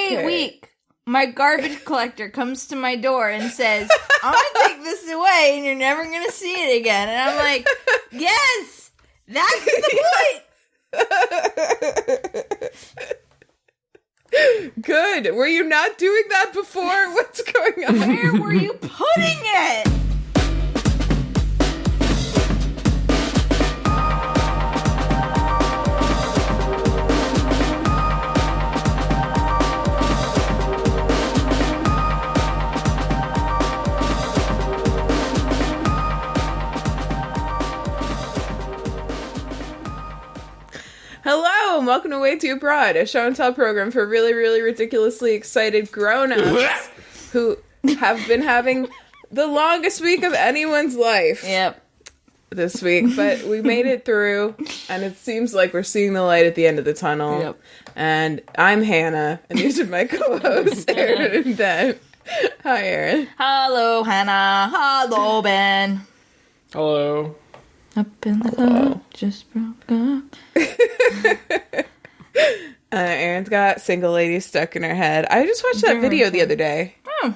Every week, my garbage collector comes to my door and says, I'm going to take this away and you're never going to see it again. And I'm like, yes, that's the point. Good. Were you not doing that before? What's going on? Where were you putting it? Hello, and welcome to Way Too Broad, a show and tell program for really, really ridiculously excited grown-ups who have been having the longest week of anyone's life. Yep. This week, but we made it through, and it seems like we're seeing the light at the end of the tunnel. Yep. And I'm Hannah, and these are my co-hosts, Erin and Ben. Hi, Erin. Hello, Hannah. Hello, Ben. Hello. Up in the club, just broke up. Erin's got Single Ladies stuck in her head. I just watched that video the other day. Oh.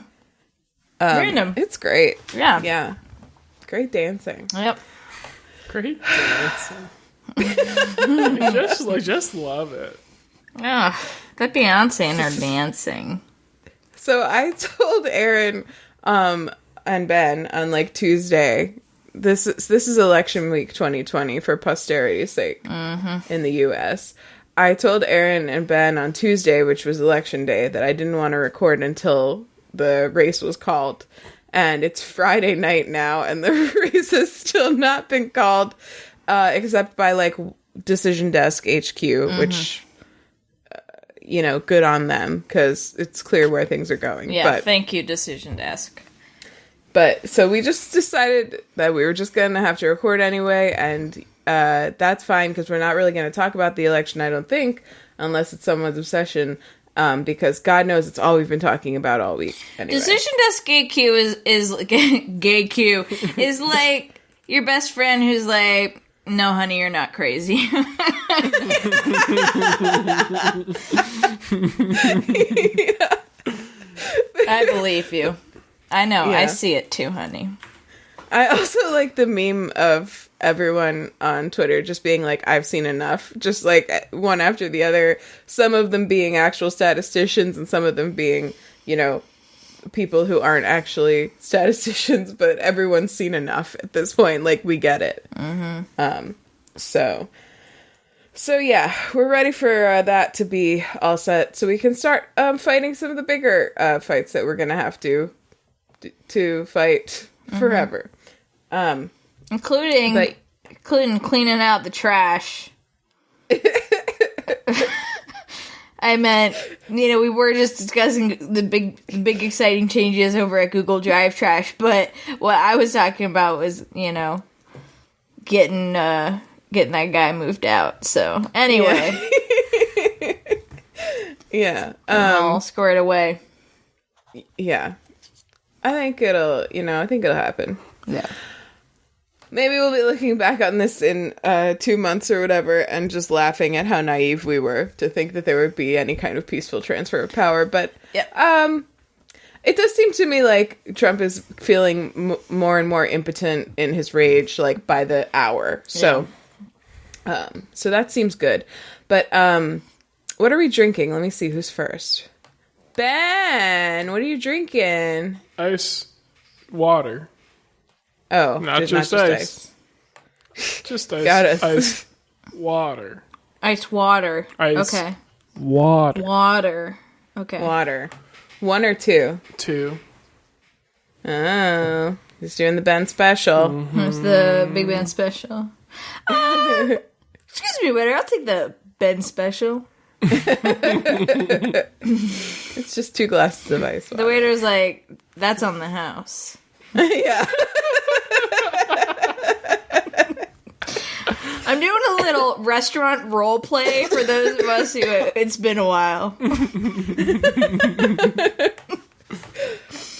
Random. It's great. Yeah. Yeah. Great dancing. Yep. Great dancing. I just love it. Ugh. That Beyonce and her dancing. So I told Erin and Ben on like Tuesday, this is election week 2020 for posterity's sake in the U.S. I told Erin and Ben on Tuesday, which was election day, that I didn't want to record until the race was called. And it's Friday night now, and the race has still not been called, except by like Decision Desk HQ, which, good on them, because it's clear where things are going. Yeah, but, thank you, Decision Desk. But, so we just decided that we were just going to have to record anyway, and that's fine, because we're not really going to talk about the election, I don't think, unless it's someone's obsession, because God knows it's all we've been talking about all week. Anyway. Decision Desk Gay Q is Gay Q is like your best friend who's like, no, honey, you're not crazy. I believe you. I know. Yeah. I see it too, honey. I also like the meme of everyone on Twitter just being like, I've seen enough. Just like one after the other. Some of them being actual statisticians and some of them being, people who aren't actually statisticians, but everyone's seen enough at this point. Like, we get it. Mm-hmm. So yeah, we're ready for that to be all set so we can start fighting some of the bigger fights that we're going to have to fight forever. Including cleaning out the trash. I meant, we were just discussing the big exciting changes over at Google Drive trash, but what I was talking about was, getting that guy moved out. So anyway, yeah, all squared away. Yeah, I think it'll happen. Yeah. Maybe we'll be looking back on this in 2 months or whatever and just laughing at how naive we were to think that there would be any kind of peaceful transfer of power. But it does seem to me like Trump is feeling more and more impotent in his rage, like by the hour. So, so that seems good. But what are we drinking? Let me see who's first. Ben, what are you drinking? Ice water. Oh, not just ice. Just ice. Got us. Ice water. Ice water. Ice okay. Water. Water. Okay. Water. 1 or 2? 2. Oh, he's doing the Ben special. Mm-hmm. There's the Big Ben special. Excuse me, waiter. I'll take the Ben special. It's just 2 glasses of ice water. The waiter's like, that's on the house. Yeah. I'm doing a little restaurant role play for those of us who it's been a while.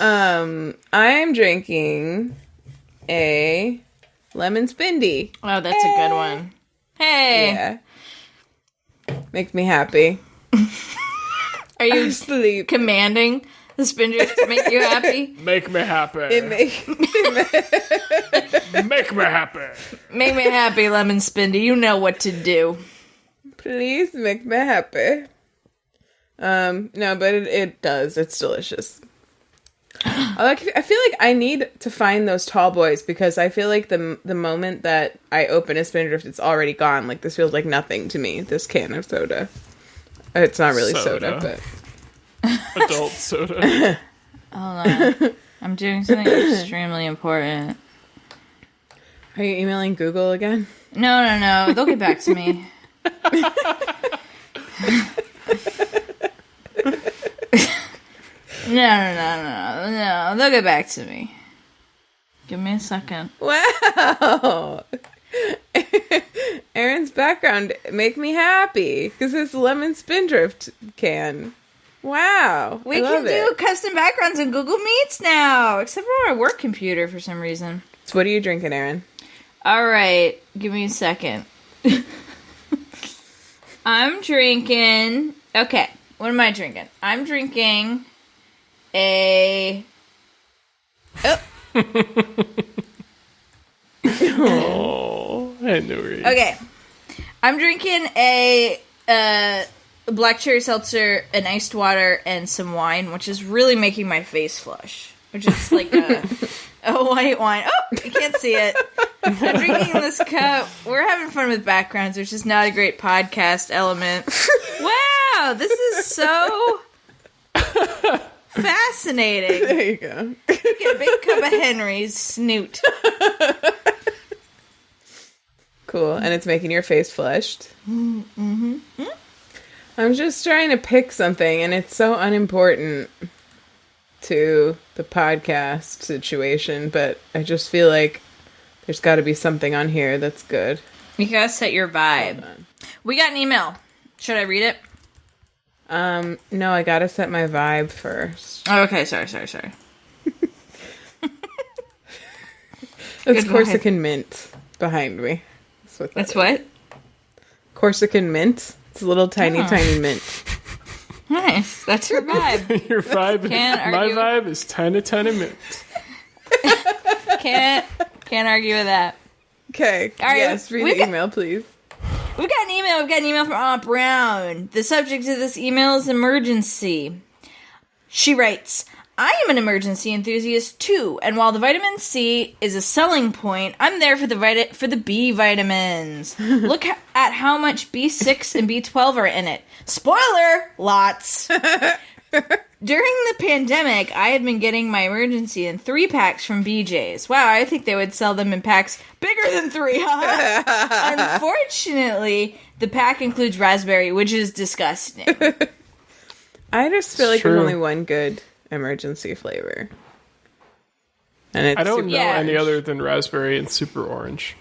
I'm drinking a lemon spindy. Oh, that's a good one. Hey. Yeah. Makes me happy. Are you Asleep. commanding the spindrift to make you happy? Make me happy. Make Make me happy. Make me happy, Lemon Spindy. You know what to do. Please make me happy. No, but it does. It's delicious. I feel like I need to find those tall boys because I feel like the moment that I open a Spindrift, it's already gone. Like, this feels like nothing to me, this can of soda. It's not really soda but... Adult soda. Hold on. I'm doing something extremely important. Are you emailing Google again? No. They'll get back to me. No. They'll get back to me. Give me a second. Wow. Erin's background make me happy because it's lemon Spindrift can. Wow. We can do custom backgrounds in Google Meets now, except for my work computer for some reason. So what are you drinking, Erin? All right, give me a second. I'm drinking... Okay, what am I drinking? I'm drinking a... Oh, I knew it. Okay, I'm drinking a black cherry seltzer, an iced water, and some wine, which is really making my face flush. Which is like a white wine. Oh, you can't see it. I'm drinking this cup. We're having fun with backgrounds, which is not a great podcast element. Wow, this is so fascinating. There you go. Get a big cup of Henry's snoot. Cool, and it's making your face flushed. Mm-hmm. I'm just trying to pick something, and it's so unimportant to the podcast situation, but I just feel like there's got to be something on here that's good. You gotta set your vibe. We got an email. Should I read it? No, I gotta set my vibe first. Oh, okay, sorry. That's Good Corsican mint behind me. That's what? Corsican mint. It's a little tiny mint. Nice. That's your vibe. Your vibe. Can't My argue. vibe is tiny mint. Can't argue with that. Okay. All right, Yes, read the email, please. We've got an email from Aunt Brown. The subject of this email is emergency. She writes, I am an emergency enthusiast too, and while the vitamin C is a selling point, I'm there for the B vitamins. Look at how much B6 and B12 are in it. Spoiler! Lots. During the pandemic, I had been getting my emergency in 3-packs from BJ's. Wow, I think they would sell them in packs bigger than 3, huh? Unfortunately, the pack includes raspberry, which is disgusting. I just feel like True. there's only one good emergency flavor. And it's I don't super know Yeah. any other than raspberry and super orange.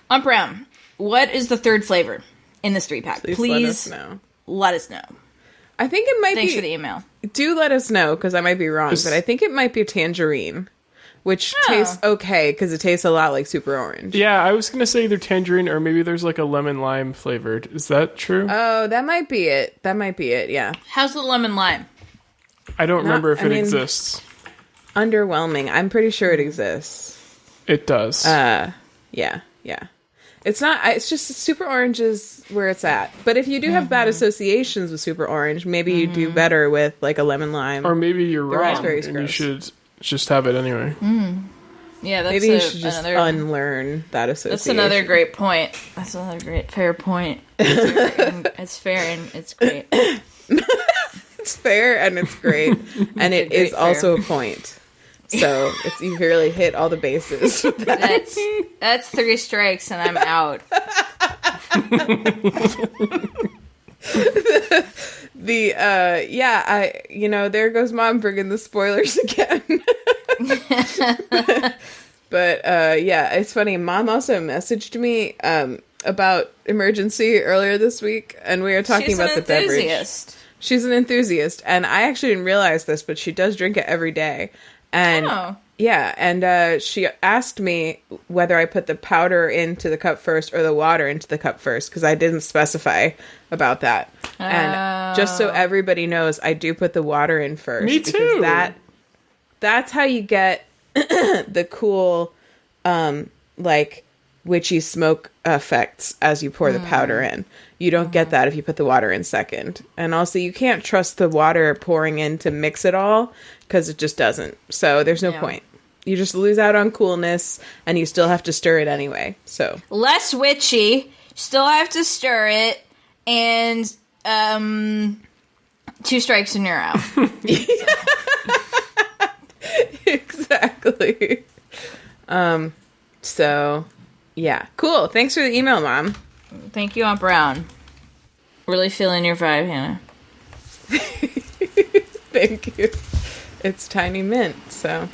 Aunt Brown, what is the third flavor in this 3-pack? Please let us know. Let us know. I think it might Thanks be... for the email. Do let us know, because I might be wrong, Just- but I think it might be tangerine, which tastes okay, because it tastes a lot like super orange. Yeah, I was going to say either tangerine or maybe there's like a lemon lime flavored. Is that true? Oh, that might be it. Yeah. How's the lemon lime? I don't remember if I it mean- exists. Underwhelming. I'm pretty sure it exists. It does. Yeah. It's not, it's just super orange is where it's at. But if you do have bad associations with super orange, maybe you do better with like a lemon lime. or maybe you're wrong raspberry's and you gross. should just have it anyway. Yeah, that's Maybe you should just another... unlearn that association. That's another great point. That's another fair point. It's fair and it's great. It's fair and it's great. And it is great also a point. So you really hit all the bases with that. That's 3 strikes and I'm out. There goes Mom bringing the spoilers again. But it's funny. Mom also messaged me about emergency earlier this week, and we were talking about the beverage. She's an enthusiast, and I actually didn't realize this, but she does drink it every day. And Yeah, and she asked me whether I put the powder into the cup first or the water into the cup first, because I didn't specify about that. And just so everybody knows, I do put the water in first. Me too. Because that's how you get the cool, like, witchy smoke effects as you pour the powder in. You don't get that if you put the water in second. And also, you can't trust the water pouring in to mix it all, because it just doesn't. So there's no point. You just lose out on coolness, and you still have to stir it anyway. So less witchy, still have to stir it, and 2 strikes and you're out. Exactly. So yeah, cool. Thanks for the email, Mom. Thank you, Aunt Brown. Really feeling your vibe, Hannah. Thank you. It's tiny mint, so.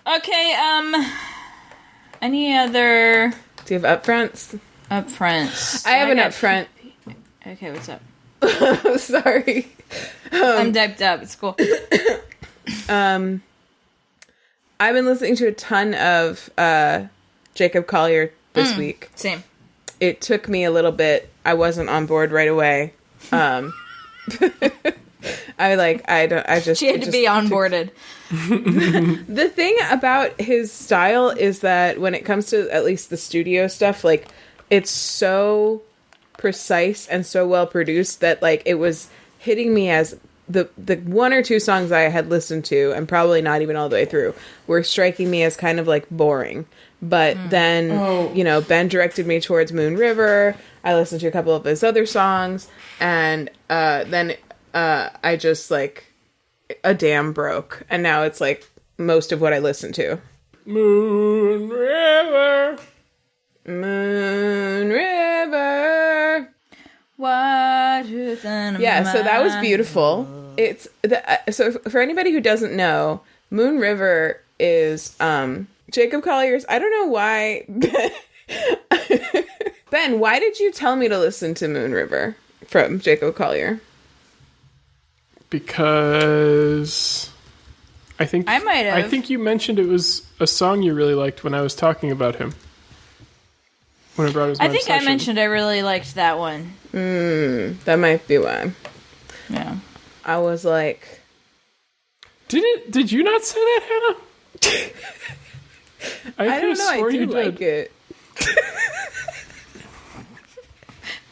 Okay, any other... Do you have upfronts? Upfronts. I have an upfront. Okay, what's up? Sorry. I'm typed up. It's cool. I've been listening to a ton of Jacob Collier this week. Same. It took me a little bit. I wasn't on board right away. She had to be onboarded. The thing about his style is that when it comes to at least the studio stuff, like, it's so precise and so well produced that, like, it was hitting me as the 1 or 2 songs I had listened to, and probably not even all the way through, were striking me as kind of, like, boring. But then, Ben directed me towards Moon River. I listened to a couple of his other songs, and then I just, like, a dam broke. And now it's, like, most of what I listen to. Moon River. Moon River. Water than a Yeah, so that was mile. beautiful. It's so for anybody who doesn't know, Moon River is Jacob Collier's. I don't know why. Ben, why did you tell me to listen to Moon River from Jacob Collier? Because I think I might have. I think you mentioned it was a song you really liked when I was talking about him. When I brought his I think I mentioned I really liked that one. That might be why. Yeah. I was like, Did you not say that, Hannah? I don't know. I do like it.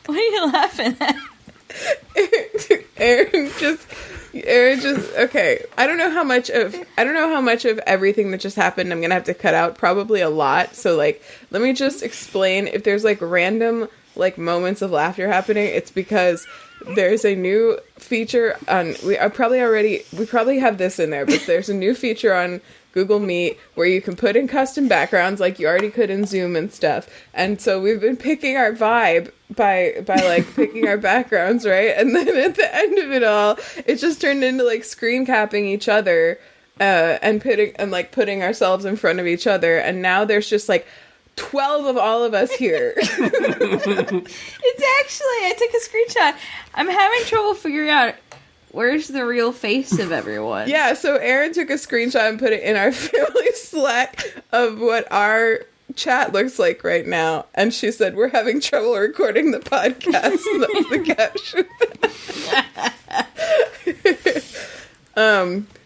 What are you laughing at? Erin just okay. I don't know how much of everything that just happened I'm gonna have to cut out. Probably a lot. So, like, let me just explain. If there's, like, random, like, moments of laughter happening, it's because there's a new feature on. We probably have this in there, but there's a new feature on Google Meet where you can put in custom backgrounds like you already could in Zoom and stuff. And so we've been picking our vibe by like picking our backgrounds, right? And then at the end of it all, it just turned into, like, screen capping each other and putting ourselves in front of each other. And now there's just, like, 12 of all of us here. It's actually, I took a screenshot. I'm having trouble figuring out where's the real face of everyone. Yeah, so Erin took a screenshot and put it in our family Slack of what our chat looks like right now. And she said, we're having trouble recording the podcast. That was the caption.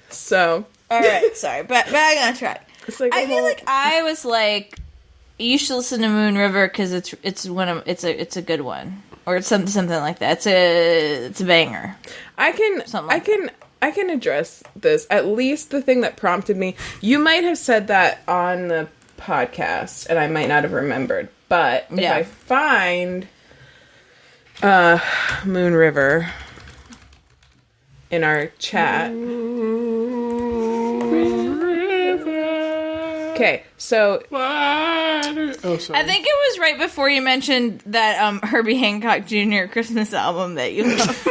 So. All right, sorry. Back on track. It's like I feel like I was like, you should listen to Moon River because it's a good one, or it's something like that. It's a banger. I can address this. At least the thing that prompted me. You might have said that on the podcast, and I might not have remembered. But if I find Moon River in our chat. Okay, so I think it was right before you mentioned that Herbie Hancock Jr. Christmas album that you love.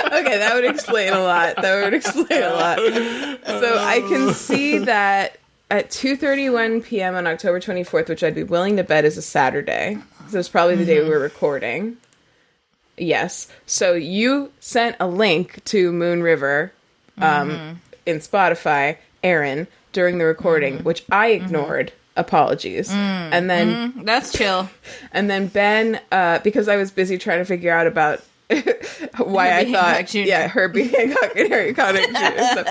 Okay, that would explain a lot. So I can see that at 2:31 p.m. on October 24th, which I'd be willing to bet is a Saturday. So it's probably the day we were recording. Yes. So you sent a link to Moon River in Spotify, Erin, during the recording, which I ignored. Apologies. And then That's chill. And then Ben, because I was busy trying to figure out about why I thought, Herbie Hancock and Harry Connick Jr.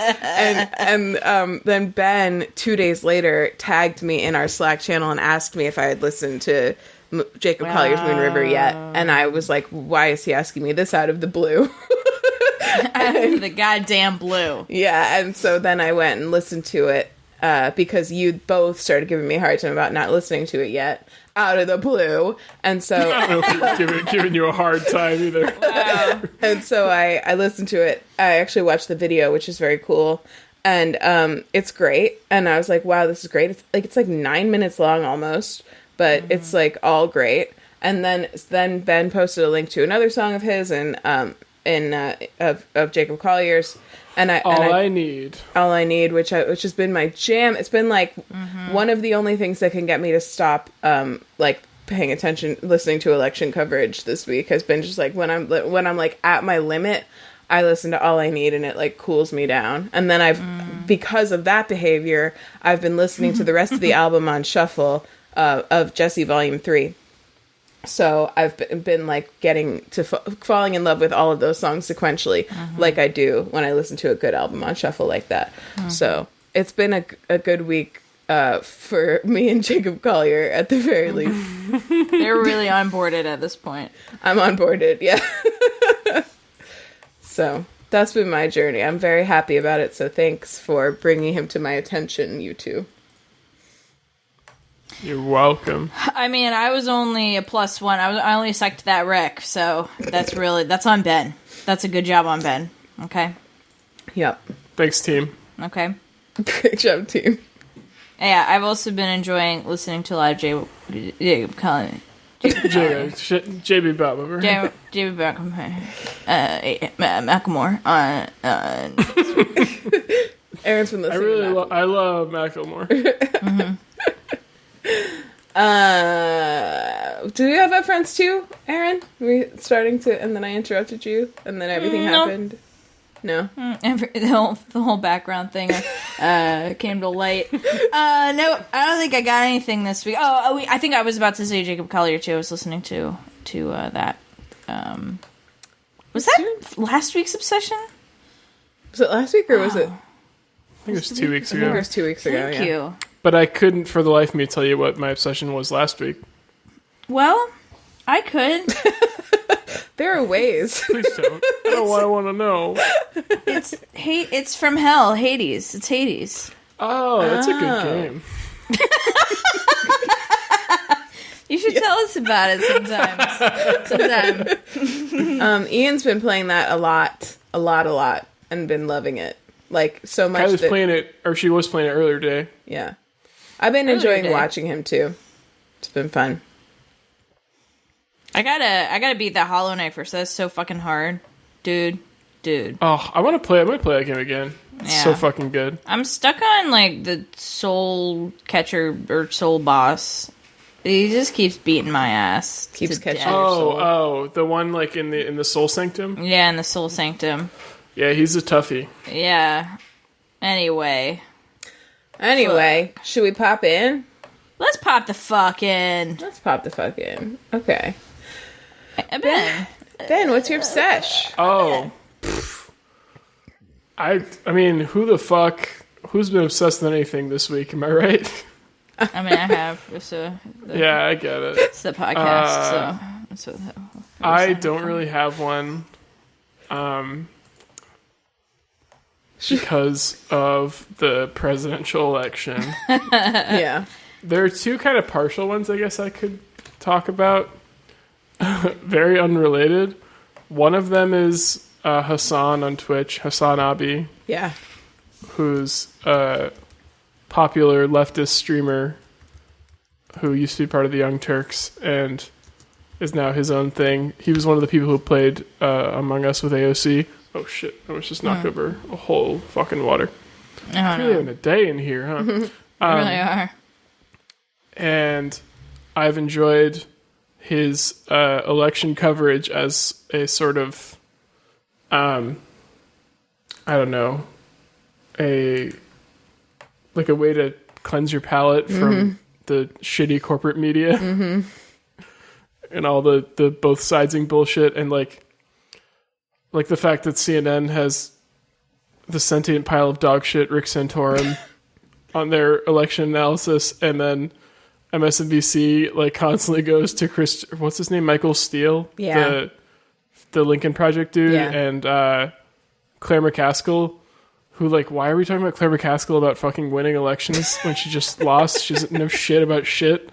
And then Ben, 2 days later, tagged me in our Slack channel and asked me if I had listened to Jacob Collier's Moon River yet. And I was like, why is he asking me this out of the blue? Out of the goddamn blue. Yeah, and so then I went and listened to it because you both started giving me a hard time about not listening to it yet. Out of the blue, and so I don't know if he's giving you a hard time either. Wow. And so I listened to it. I actually watched the video, which is very cool, and it's great. And I was like, "Wow, this is great!" It's like 9 minutes long almost, but it's like all great. And then Ben posted a link to another song of his and of Jacob Collier's. All I Need, which has been my jam. It's been like one of the only things that can get me to stop, like paying attention, listening to election coverage this week has been just like when I'm like at my limit, I listen to All I Need and it like cools me down. And then because of that behavior, I've been listening to the rest of the album on shuffle of Jessie Volume 3. So I've been like getting to falling in love with all of those songs sequentially, like I do when I listen to a good album on shuffle like that. So it's been a good week for me and Jacob Collier at the very least. They're really onboarded at this point. I'm onboarded, yeah. So that's been my journey. I'm very happy about it. So thanks for bringing him to my attention, you two. You're welcome. I mean, I was only a +1. I only sucked that wreck, so that's on Ben. That's a good job on Ben. Okay. Yep. Thanks, team. Okay. Great job, team. Yeah, I've also been enjoying listening to a lot of Jacob Callin. JB Bauer. JB Macklemore on. Erin's been listening. I love Macklemore. Do you have friends too, Erin? We starting to, and then I interrupted you, and then everything happened. No, the whole background thing came to light. No, I don't think I got anything this week. I think I was about to say Jacob Collier too. I was listening to that. Was that last week's obsession? Was it last week or was it? I think it was 2 weeks ago. I think it was 2 weeks ago. Thank you. But I couldn't, for the life of me, tell you what my obsession was last week. Well, I could. There are ways. Please don't. I don't want to know. It's from hell, Hades. It's Hades. Oh, that's a good game. You should tell us about it sometime. Ian's been playing that a lot, and been loving it. Like, so much. Kyla's playing it, or she was playing it earlier today. Yeah. I've been enjoying watching him, too. It's been fun. I gotta beat that Hollow Knight first. That's so fucking hard. Dude. Oh, I'm gonna play that game again. It's so fucking good. I'm stuck on, like, the soul catcher, or soul boss. He just keeps beating my ass. Keeps catching death. your soul. Oh, the one, like, in the Soul Sanctum? Yeah, in the Soul Sanctum. Yeah, he's a toughie. Yeah. Anyway, should we pop in? let's pop the fuck in. Okay. Ben. Ben, what's your obsession? Oh. I mean, who's been obsessed with anything this week, am I right? I mean, I have. Yeah, I get it. It's the podcast, so I don't really have one. Because of the presidential election. Yeah. There are two kind of partial ones I guess I could talk about. Very unrelated. One of them is Hassan on Twitch, Hasanabi. Yeah. Who's a popular leftist streamer who used to be part of the Young Turks and is now his own thing. He was one of the people who played Among Us with AOC. Oh shit, I was just knocked over a whole fucking water. Oh, really having a day in here, huh? You really are. And I've enjoyed his election coverage as a sort of, I don't know, a like a way to cleanse your palate from the shitty corporate media and all the both sidesing bullshit, and like the fact that CNN has the sentient pile of dog shit Rick Santorum on their election analysis, and then MSNBC like constantly goes to what's his name, Michael Steele, the Lincoln Project dude, and Claire McCaskill, who, like, why are we talking about Claire McCaskill about fucking winning elections when she just lost? She doesn't know shit about shit.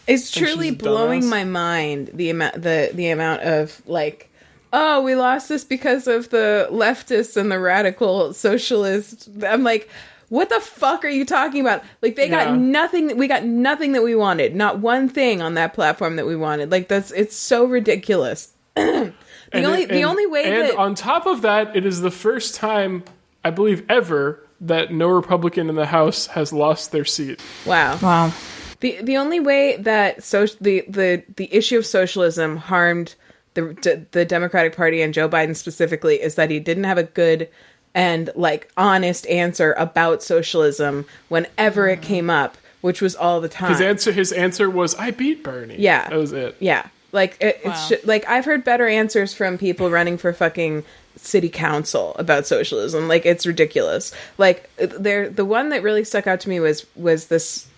It's truly blowing my mind, the amount of, like, oh, we lost this because of the leftists and the radical socialists. I'm like, what the fuck are you talking about? Like, they got nothing. We got nothing that we wanted. Not one thing on that platform that we wanted. Like, it's so ridiculous. The only way that... on top of that, it is the first time, I believe, ever that no Republican in the House has lost their seat. Wow. The only way that the issue of socialism harmed the Democratic Party and Joe Biden specifically is that he didn't have a good and, like, honest answer about socialism whenever it came up, which was all the time. His answer was, I beat Bernie. Yeah. That was it. Yeah. Like, it's like, I've heard better answers from people running for fucking city council about socialism. Like, it's ridiculous. Like, the one that really stuck out to me was this...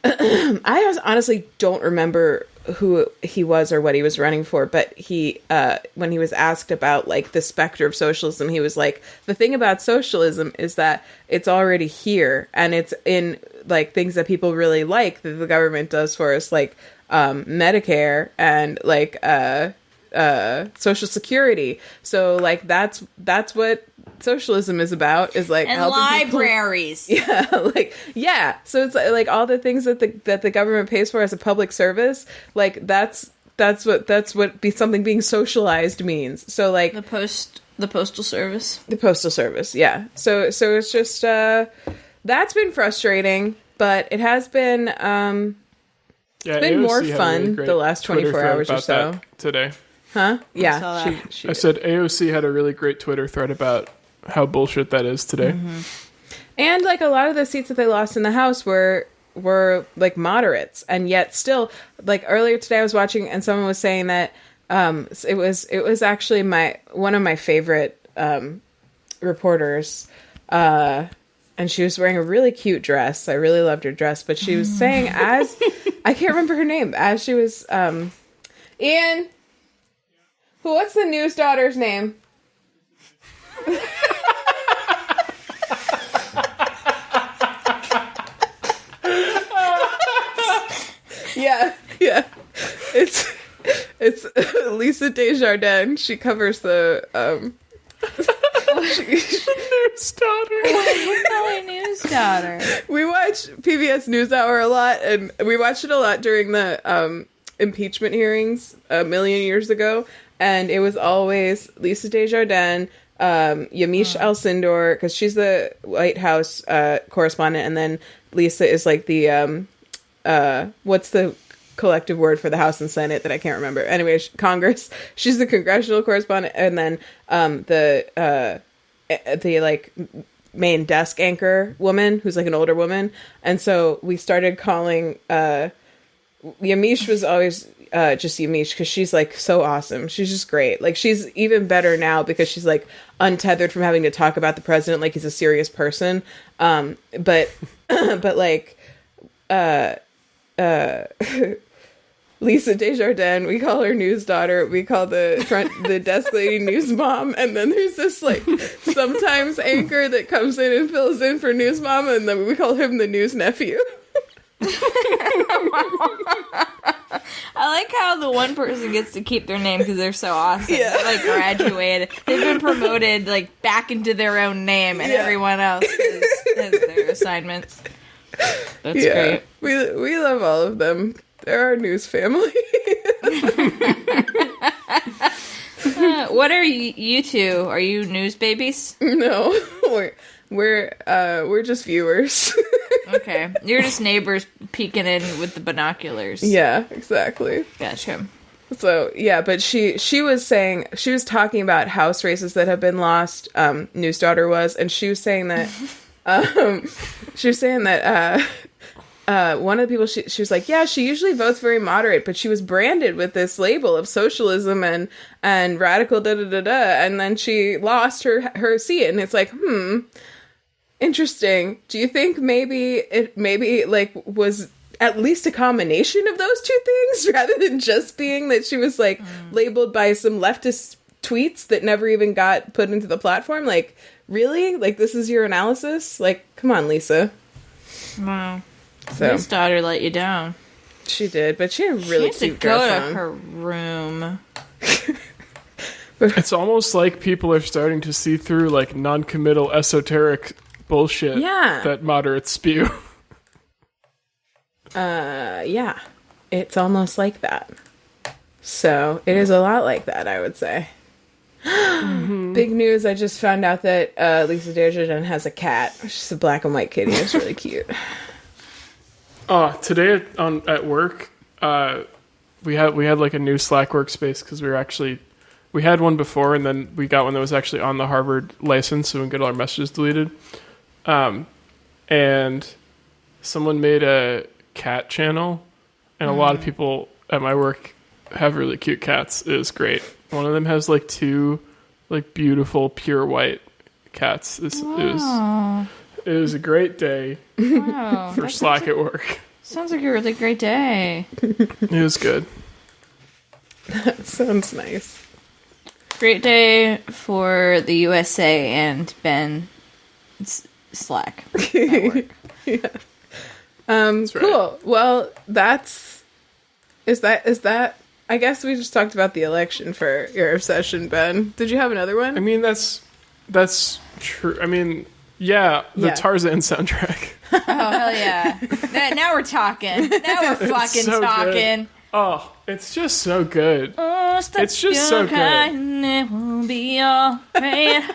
I honestly don't remember who he was or what he was running for, but he, when he was asked about, like, the specter of socialism, he was like, the thing about socialism is that it's already here, and it's in, like, things that people really like that the government does for us, like, Medicare and, like, Social Security. So, like, that's what socialism is about, is, like, and helping libraries. So it's like all the things that the government pays for as a public service, like, that's what something being socialized means. So, like, the postal service. The postal service, yeah. So it's just that's been frustrating, but it has been it's been AOC more had a fun really great the last 24 Twitter hours or about so. that today. Huh? Yeah. I said AOC had a really great Twitter thread about how bullshit that is today. Mm-hmm. And, like, a lot of the seats that they lost in the House were like moderates, and yet still, like, earlier today I was watching and someone was saying that it was actually one of my favorite reporters, and she was wearing a really cute dress. I really loved her dress, but she was saying, as I can't remember her name, as she was Ian, what's the news daughter's name? Yeah. It's Lisa Desjardins. She covers the News daughter. News daughter. We watch PBS NewsHour a lot, and we watched it a lot during the impeachment hearings a million years ago, and it was always Lisa Desjardins, Yamiche Alcindor, because she's the White House correspondent, and then Lisa is, like, the what's the collective word for the House and Senate that I can't remember. Anyway, Congress. She's the congressional correspondent, and then the like main desk anchor woman, who's, like, an older woman. And so we started calling Yamiche was always just Yamiche, because she's, like, so awesome. She's just great. Like, she's even better now because she's, like, untethered from having to talk about the president like he's a serious person. But like Lisa Desjardins, we call her news daughter, we call the desk lady news mom, and then there's this, like, sometimes anchor that comes in and fills in for news mom, and then we call him the news nephew. I like how the one person gets to keep their name because they're so awesome. Yeah. They, like, graduated. They've been promoted, like, back into their own name, and everyone else has their assignments. That's great. We love all of them. They're our news family. What are you two? Are you news babies? No, we're just viewers. Okay, you're just neighbors peeking in with the binoculars. Yeah, exactly. Gotcha. So yeah, but she was talking about House races that have been lost. News daughter was, and she was saying that She was saying that one of the people, she was like, yeah, she usually votes very moderate, but she was branded with this label of socialism and radical da-da-da-da, and then she lost her seat, and it's like, interesting. Do you think maybe like was at least a combination of those two things rather than just being that she was like labeled by some leftist tweets that never even got put into the platform? Like, really? Like, this is your analysis? Like, come on, Lisa. Wow. So His daughter let you down. she did, but she had a really cute Go dress to on. her room. It's almost like people are starting to see through like non-committal esoteric bullshit that moderates spew. Yeah. It's almost like that. So it is a lot like that, I would say. Big news, I just found out that Lisa Desjardins has a cat. She's a black and white kitty. It's really cute. Today at work, we had like a new Slack workspace because we had one before, and then we got one that was actually on the Harvard license, so we can get all our messages deleted. And someone made a cat channel, and a lot of people at my work have really cute cats. It was great. One of them has like 2 like beautiful pure white cats. It was a great day for Slack at work. Sounds like a really great day. It was good. That sounds nice. Great day for the USA and Ben Slack at work. That's right. Cool. Well, is that I guess we just talked about the election for your obsession, Ben. Did you have another one? I mean, that's true. I mean, the Tarzan soundtrack. Oh, hell yeah. Now we're talking. Now we're fucking so talking. Good. Oh, it's just so good. Oh, It's just so good. It will be all right.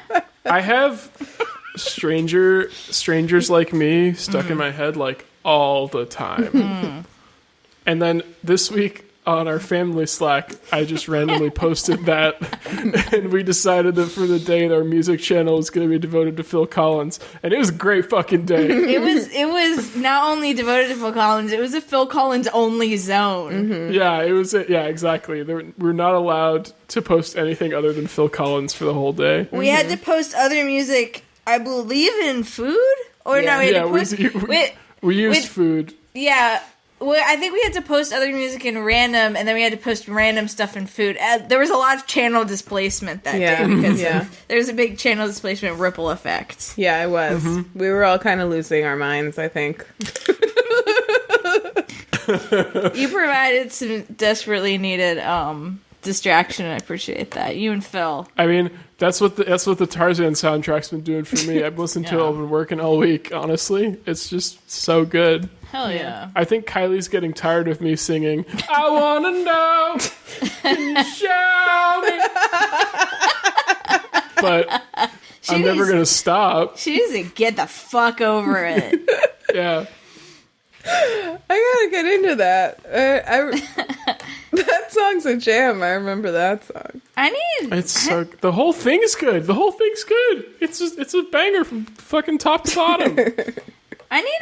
I have strangers like me stuck in my head like all the time. And then this week on our family Slack, I just randomly posted that, and we decided that for the day our music channel was going to be devoted to Phil Collins, and it was a great fucking day. It was not only devoted to Phil Collins, it was a Phil Collins only zone. Yeah, it was. Yeah, exactly. We're not allowed to post anything other than Phil Collins for the whole day. We had to post other music, I believe, in food? Or no, we had to post... we used food. Yeah. Well, I think we had to post other music in random, and then we had to post random stuff in food. There was a lot of channel displacement that day because there was a big channel displacement ripple effect. Yeah, it was. We were all kind of losing our minds, I think. You provided some desperately needed distraction. I appreciate that. You and Phil. I mean, that's what the Tarzan soundtrack's been doing for me. I've listened to it. I've been working all week. Honestly, it's just so good. Hell yeah. I think Kylie's getting tired of me singing, I wanna know, can you show me? But I'm never gonna stop. She needs to get the fuck over it. Yeah. I gotta get into that. That song's a jam. I remember that song. The whole thing's good. The whole thing's good. It's a banger from fucking top to bottom. I need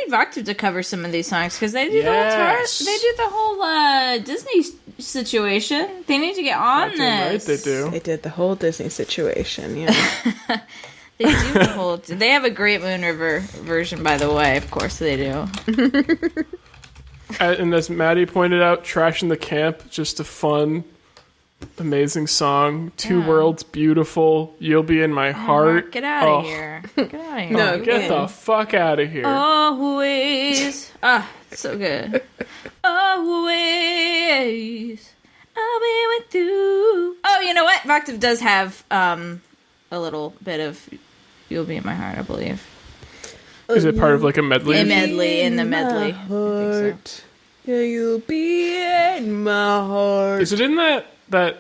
Voctave to cover some of these songs because they do the whole Disney situation. They need to get on this. Right, they do. They did the whole Disney situation. Yeah, they do the whole. They have a Great Moon River version, by the way. Of course, they do. And as Maddie pointed out, "Trash in the Camp," just a fun, amazing song. Two Worlds, beautiful. You'll be in my heart. Get out of here. Get out of here. No, get the fuck out of here. Always. So good. Always. I'll be with you. Oh, you know what? Voctave does have a little bit of You'll Be in My Heart, I believe. Is it part of like a medley? A medley in the medley. I think so. Yeah, you'll be in my heart. Is it in that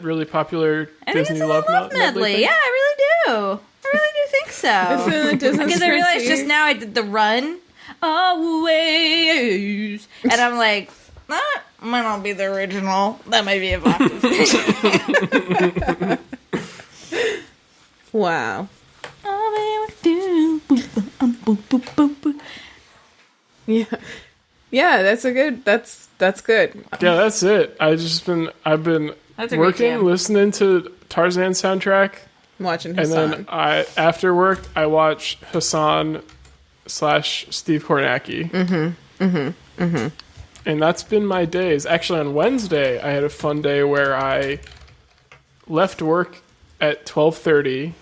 really popular Disney Love medley? Yeah, I really do. I really do think so. Because I realized just now I did the run. Always. And I'm like, that might not be the original. That might be a Voctave thing. Wow. I'll be with you. Yeah, that's good. Yeah, that's it. I've been That's a great working, jam. listening to Tarzan soundtrack, Watching and Hassan. then after work I watch Hassan / Steve Kornacki. And that's been my days. Actually, on Wednesday I had a fun day where I left work at 12:30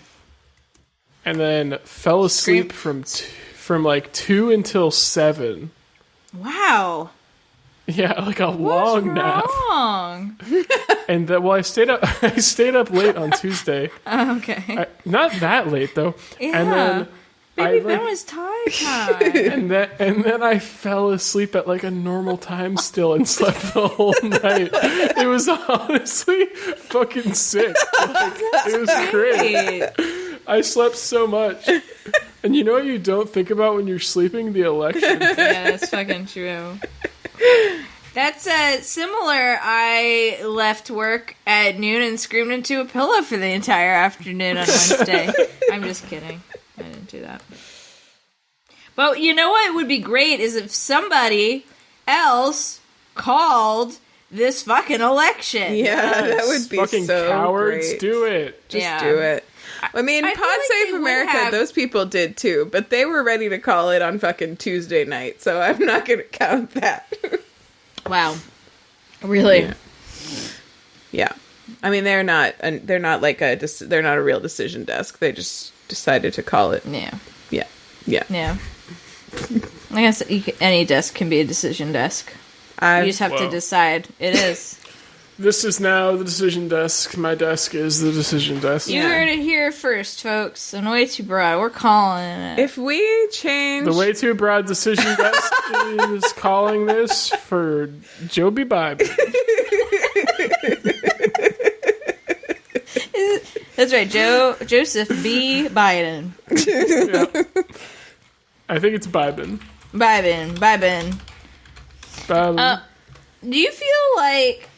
and then fell asleep from like 2 until 7. Wow. Yeah, like a long nap. Wrong? And that, well, I stayed up late on Tuesday. Okay. Not that late though. Yeah. And then Baby, that was time. and then I fell asleep at like a normal time still and slept the whole night. It was honestly fucking sick. Like, it was great. I slept so much. And you know what you don't think about when you're sleeping? The election. Yeah, that's fucking true. That's similar. I left work at noon and screamed into a pillow for the entire afternoon on Wednesday. I'm just kidding. I didn't do that. But you know what would be great is if somebody else called this fucking election. Yeah, that would be Fucking so cowards, great. do it. Just do it. I mean, I Pod feel like Save they would America, have- those people did too, but they were ready to call it on fucking Tuesday night, so I'm not going to count that. Wow. Really? Yeah. I mean, they're not like they're not a real decision desk. They just decided to call it. Yeah. Yeah. Yeah. I guess any desk can be a decision desk. You just have to decide. It is. This is now the decision desk. My desk is the decision desk. You heard it here first, folks. On Way Too Broad, we're calling it. If we change The Way Too Broad decision desk is calling this for Jobie Biben. That's right, Joseph B. Biden. Yeah. I think it's Biben. Biben. Biben. Do you feel like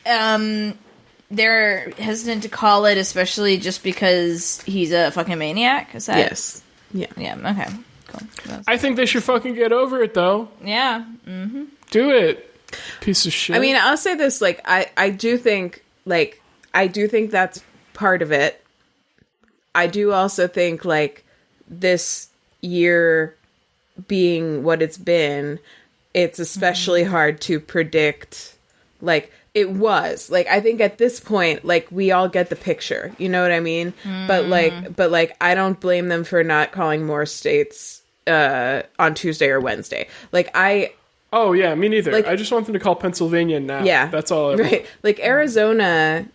they're hesitant to call it, especially just because he's a fucking maniac? Is that Yes. Yeah. Yeah. Okay. Cool. I think they should fucking get over it, though. Yeah. Do it. Piece of shit. I mean, I'll say this, like, I do think that's part of it. I do also think, like, this year being what it's been, it's especially hard to predict. Like, it was. Like, I think at this point, like, we all get the picture. You know what I mean? But I don't blame them for not calling more states on Tuesday or Wednesday. Like, oh, yeah, me neither. Like, I just want them to call Pennsylvania now. Yeah. That's all I want. Right. Like, Arizona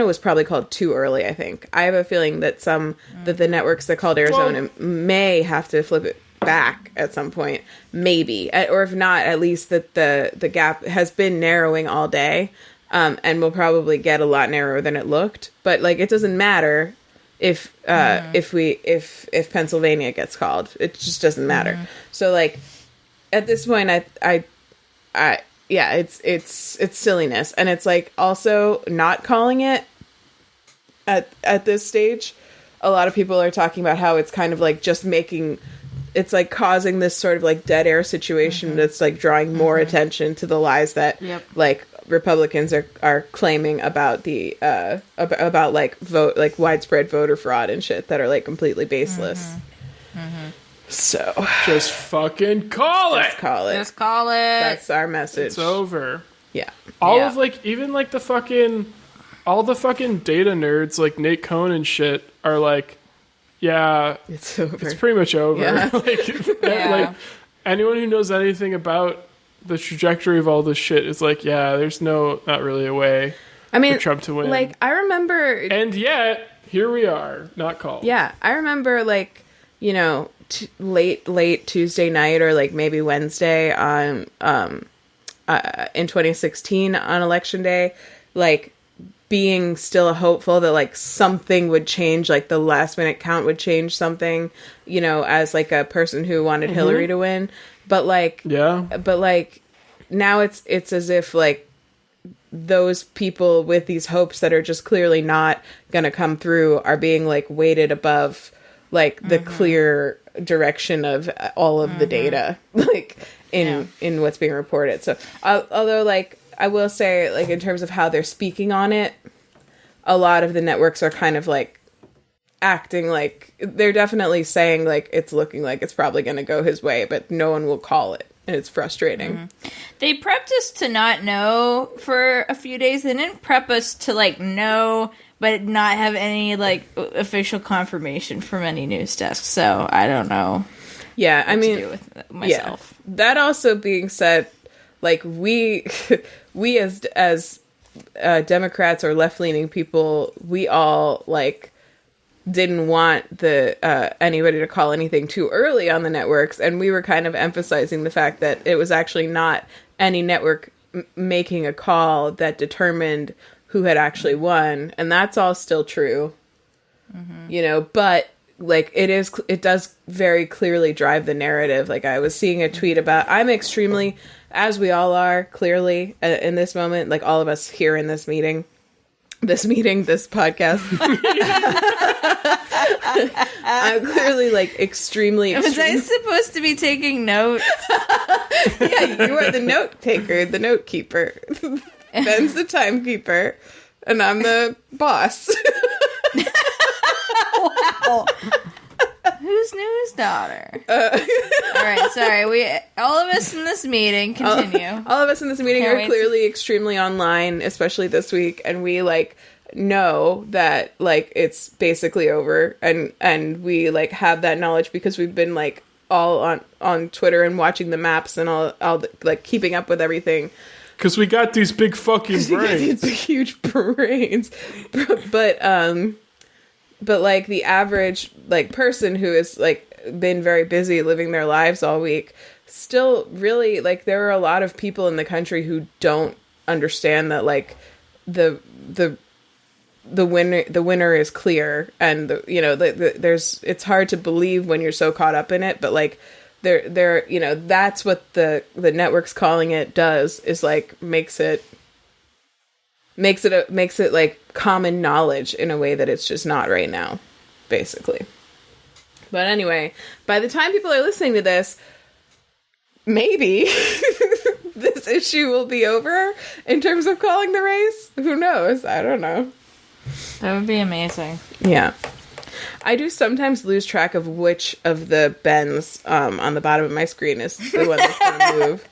was probably called too early, I think. I have a feeling that that the networks that called Arizona may have to flip it back at some point. Maybe. Or if not, at least that the gap has been narrowing all day. And will probably get a lot narrower than it looked. But, like, it doesn't matter if Pennsylvania gets called. It just doesn't matter. So, like, at this point, it's silliness, and it's like also not calling it at this stage. A lot of people are talking about how it's kind of like just it's like causing this sort of like dead air situation that's like drawing more attention to the lies that like Republicans are claiming about the about like widespread voter fraud and shit that are like completely baseless. So Just fucking call it. just call it. Just call it. That's our message. It's over. Yeah. All Yeah. of like, even like all the fucking data nerds like Nate Cohn and shit are like, yeah, It's over. it's pretty much over. Yeah. Like anyone who knows anything about the trajectory of all this shit is like, yeah, there's not really a way I mean, for Trump to win. like, I remember... And yet, here we are, not called. Yeah, I remember, like, you know, late Tuesday night or, like, maybe Wednesday on in 2016 on Election Day, like, being still hopeful that, like, something would change, like, the last-minute count would change something, you know, as, like, a person who wanted Hillary to win. But, like... Yeah. But, like, now it's as if, like, those people with these hopes that are just clearly not gonna come through are being like weighted above like the clear direction of all of the data, like in what's being reported. So although like I will say, like, in terms of how they're speaking on it, a lot of the networks are kind of like acting like they're definitely saying like it's looking like it's probably going to go his way, but no one will call it, and it's frustrating. They prepped us to not know for a few days. They didn't prep us to like know but not have any like official confirmation from any news desk. So I don't know. Yeah, I mean, to do with myself. Yeah. That also being said, like we as Democrats or left leaning people, we all like didn't want the anybody to call anything too early on the networks, and we were kind of emphasizing the fact that it was actually not any network making a call that determined who had actually won, and that's all still true. You know, but like it does very clearly drive the narrative. Like I was seeing a tweet about, I'm extremely, as we all are clearly in this moment, like all of us here in this podcast, I'm clearly like extremely. Was I supposed to be taking notes? Yeah, you are the note taker, the note keeper. Ben's the timekeeper, and I'm the boss. Wow. Who's news daughter? All right, sorry. All of us in this meeting continue. All of us in this meeting Can't are wait clearly extremely online, especially this week, and we like know that like it's basically over, and we like have that knowledge because we've been like all on Twitter and watching the maps and all like keeping up with everything. Because we got these big fucking brains. These huge brains. But like the average like person who has like been very busy living their lives all week, still really like there are a lot of people in the country who don't understand that like the winner is clear, and there's it's hard to believe when you're so caught up in it, but like they're you know, that's what the network's calling it does, is like makes it like common knowledge in a way that it's just not right now, basically. But anyway, by the time people are listening to this, maybe this issue will be over in terms of calling the race. Who knows? I don't know. That would be amazing. Yeah. I do sometimes lose track of which of the Bens on the bottom of my screen is the one that's going to move.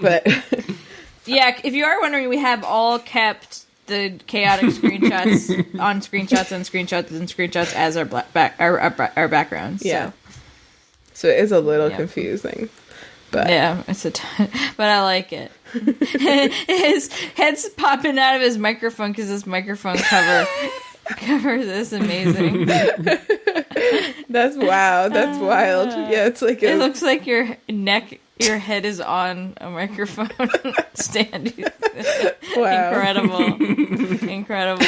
But yeah, if you are wondering, we have all kept the chaotic screenshots on screenshots and screenshots and screenshots as our our backgrounds. Yeah. So it is a little confusing. But yeah, but I like it. His head's popping out of his microphone because his microphone cover is amazing. That's wild. Yeah, it's like it looks like your head is on a microphone stand. Wow. Incredible.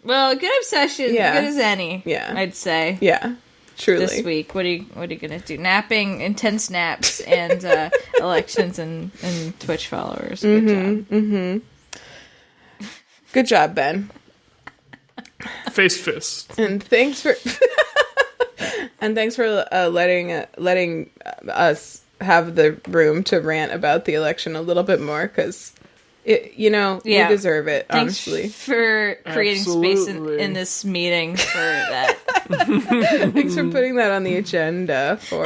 Well, good obsession. Yeah. Good as any. Yeah. I'd say. Yeah. Truly. This week, what are you gonna do? Napping, intense naps, and elections and Twitch followers. Good job. Mm-hmm. Good job, Ben. Face fist. And thanks for letting us have the room to rant about the election a little bit more, because we deserve it. Thanks honestly, for creating space in this meeting for that. Thanks for putting that on the agenda for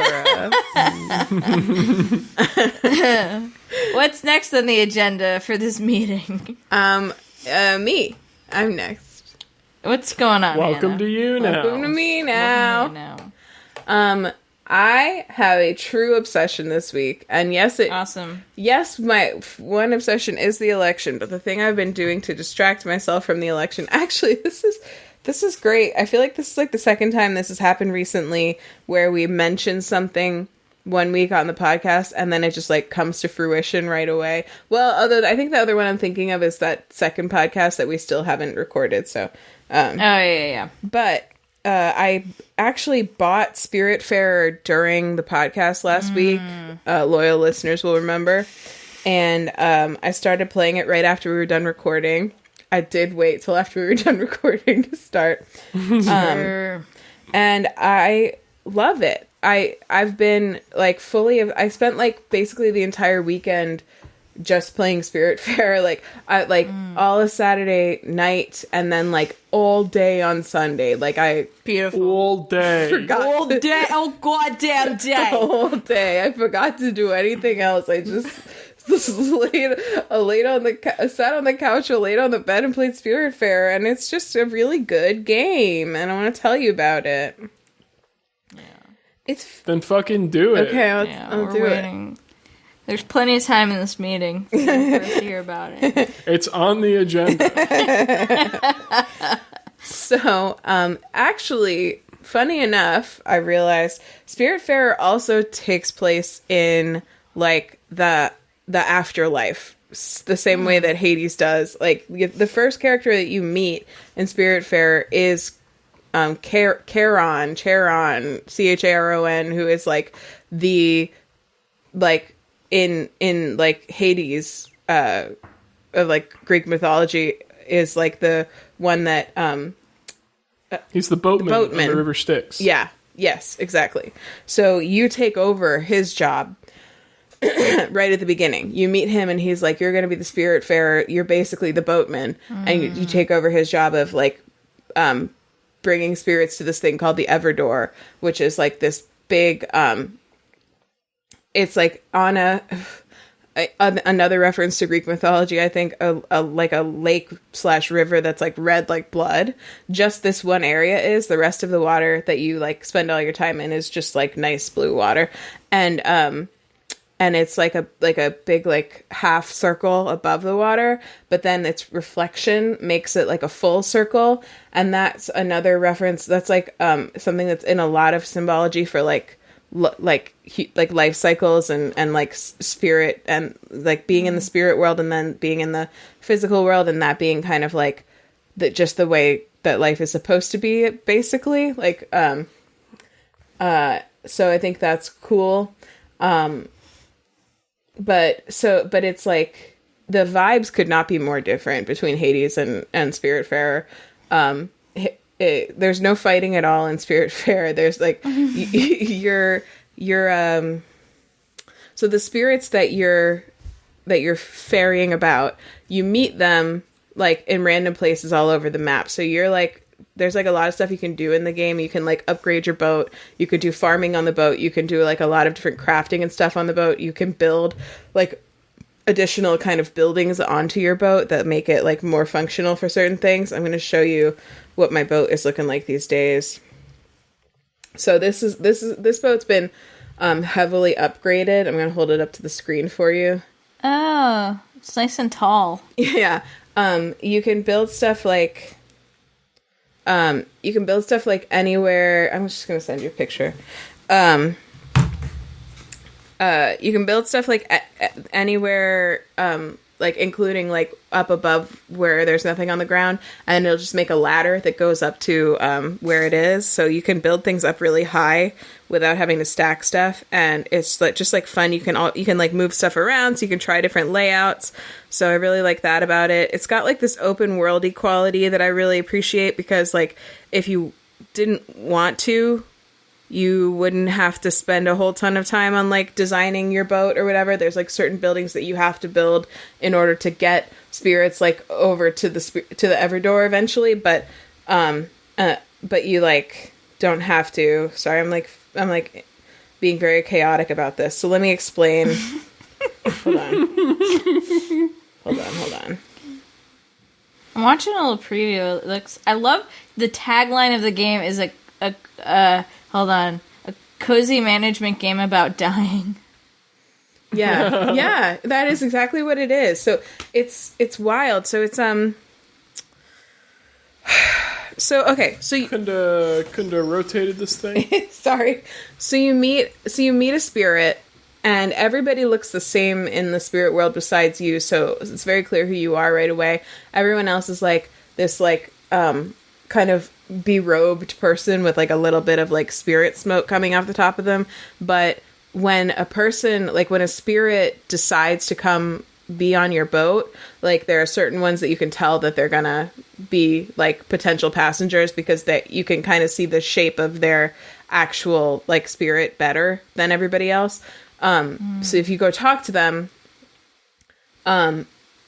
What's next on the agenda for this meeting? Me. I'm next. What's going on? Welcome to you now. Welcome to me now. I have a true obsession this week, and awesome. Yes, my one obsession is the election, but the thing I've been doing to distract myself from the election, actually, this is great. I feel like this is like the second time this has happened recently where we mention something one week on the podcast and then it just like comes to fruition right away. Well, I think the other one I'm thinking of is that second podcast that we still haven't recorded. So, yeah. But I actually bought Spiritfarer during the podcast last week. Loyal listeners will remember. And I started playing it right after we were done recording. I did wait till after we were done recording to start. and I love it. I've been like I spent like basically the entire weekend just playing Spiritfarer, like all of Saturday night and then like all day on Sunday. Like beautiful all day. all day. Oh goddamn day. All day. I forgot to do anything else. I just sat on the couch or laid on the bed and played Spiritfarer, and it's just a really good game, and I want to tell you about it. Then fucking do it. Okay, I'll do waiting. There's plenty of time in this meeting for us to hear about it. It's on the agenda. So, actually, funny enough, I realized Spiritfarer also takes place in like the afterlife, the same way that Hades does. Like the first character that you meet in Spiritfarer is Charon, Charon, who is like the like in like Hades of like Greek mythology, is like the one that he's the boatman on the river Styx. Yeah, yes, exactly. So you take over his job right at the beginning. You meet him and he's like, you're going to be the Spiritfarer, you're basically the boatman, and you take over his job of like bringing spirits to this thing called the Everdoor, which is like this big it's like on another reference to Greek mythology, I think, a like a lake/river that's like red like blood. Just this one area is. The rest of the water that you like spend all your time in is just like nice blue water, and it's like a big like half circle above the water, but then its reflection makes it like a full circle, and that's another reference. That's like something that's in a lot of symbology for like life cycles and like spirit, and like being in the spirit world and then being in the physical world, and that being kind of like just the way that life is supposed to be, basically. Like so I think that's cool. But it's like the vibes could not be more different between Hades and Spiritfarer. There's no fighting at all in Spiritfarer. There's like so the spirits that you're ferrying about, you meet them like in random places all over the map. So you're like, there's like a lot of stuff you can do in the game. You can like upgrade your boat. You could do farming on the boat. You can do like a lot of different crafting and stuff on the boat. You can build like additional kind of buildings onto your boat that make it like more functional for certain things. I'm going to show you what my boat is looking like these days. So this boat's been heavily upgraded. I'm going to hold it up to the screen for you. Oh, it's nice and tall. Yeah. You can build stuff like anywhere. I'm just going to send you a picture. You can build stuff like anywhere, like including like up above where there's nothing on the ground, and it'll just make a ladder that goes up to where it is. So you can build things up really high without having to stack stuff, and it's like just like fun. You can like move stuff around, so you can try different layouts. So I really like that about it. It's got like this open worldy quality that I really appreciate, because like if you didn't want to, you wouldn't have to spend a whole ton of time on like designing your boat or whatever. There's like certain buildings that you have to build in order to get spirits like over to the Everdoor eventually, but you like don't have to. Sorry, I'm like being very chaotic about this. So let me explain. Hold on. I'm watching a little preview. It looks. I love the tagline of the game is a cozy management game about dying. Yeah, yeah, that is exactly what it is. So it's wild. So it's So okay, so you couldn't have rotated this thing. Sorry. So you meet a spirit, and everybody looks the same in the spirit world besides you. So it's very clear who you are right away. Everyone else is like this, like kind of berobed person with like a little bit of like spirit smoke coming off the top of them. But when a spirit decides to come be on your boat. Like, there are certain ones that you can tell that they're gonna be like potential passengers because you can kind of see the shape of their actual like spirit better than everybody else. So if you go talk to them,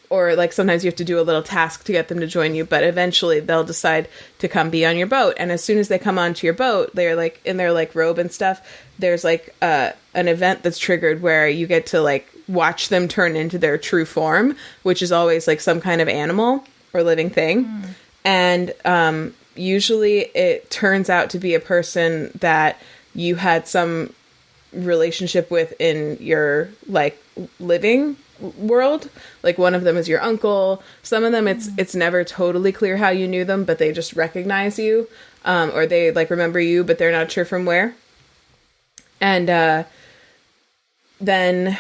or like sometimes you have to do a little task to get them to join you, but eventually they'll decide to come be on your boat. And as soon as they come onto your boat, they're like in their like robe and stuff. There's like an event that's triggered where you get to like watch them turn into their true form, which is always like some kind of animal or living thing. And usually it turns out to be a person that you had some relationship with in your like living world. Like, one of them is your uncle. Some of them it's never totally clear how you knew them, but they just recognize you, or they like remember you, but they're not sure from where. And then,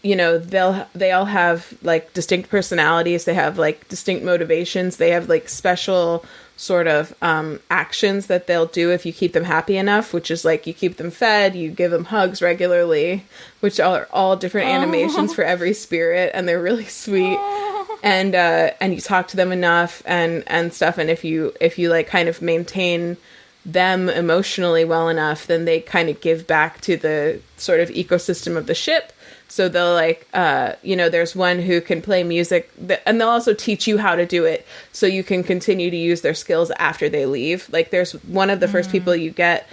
you know, they all have like distinct personalities. They have like distinct motivations. They have like special sort of actions that they'll do if you keep them happy enough, which is like you keep them fed, you give them hugs regularly, which are all different animations for every spirit, and they're really sweet. And you talk to them enough and stuff, and if you like kind of maintain them emotionally well enough, then they kind of give back to the sort of ecosystem of the ship. So they'll like, you know, there's one who can play music, and they'll also teach you how to do it so you can continue to use their skills after they leave. Like, there's one of the first people you get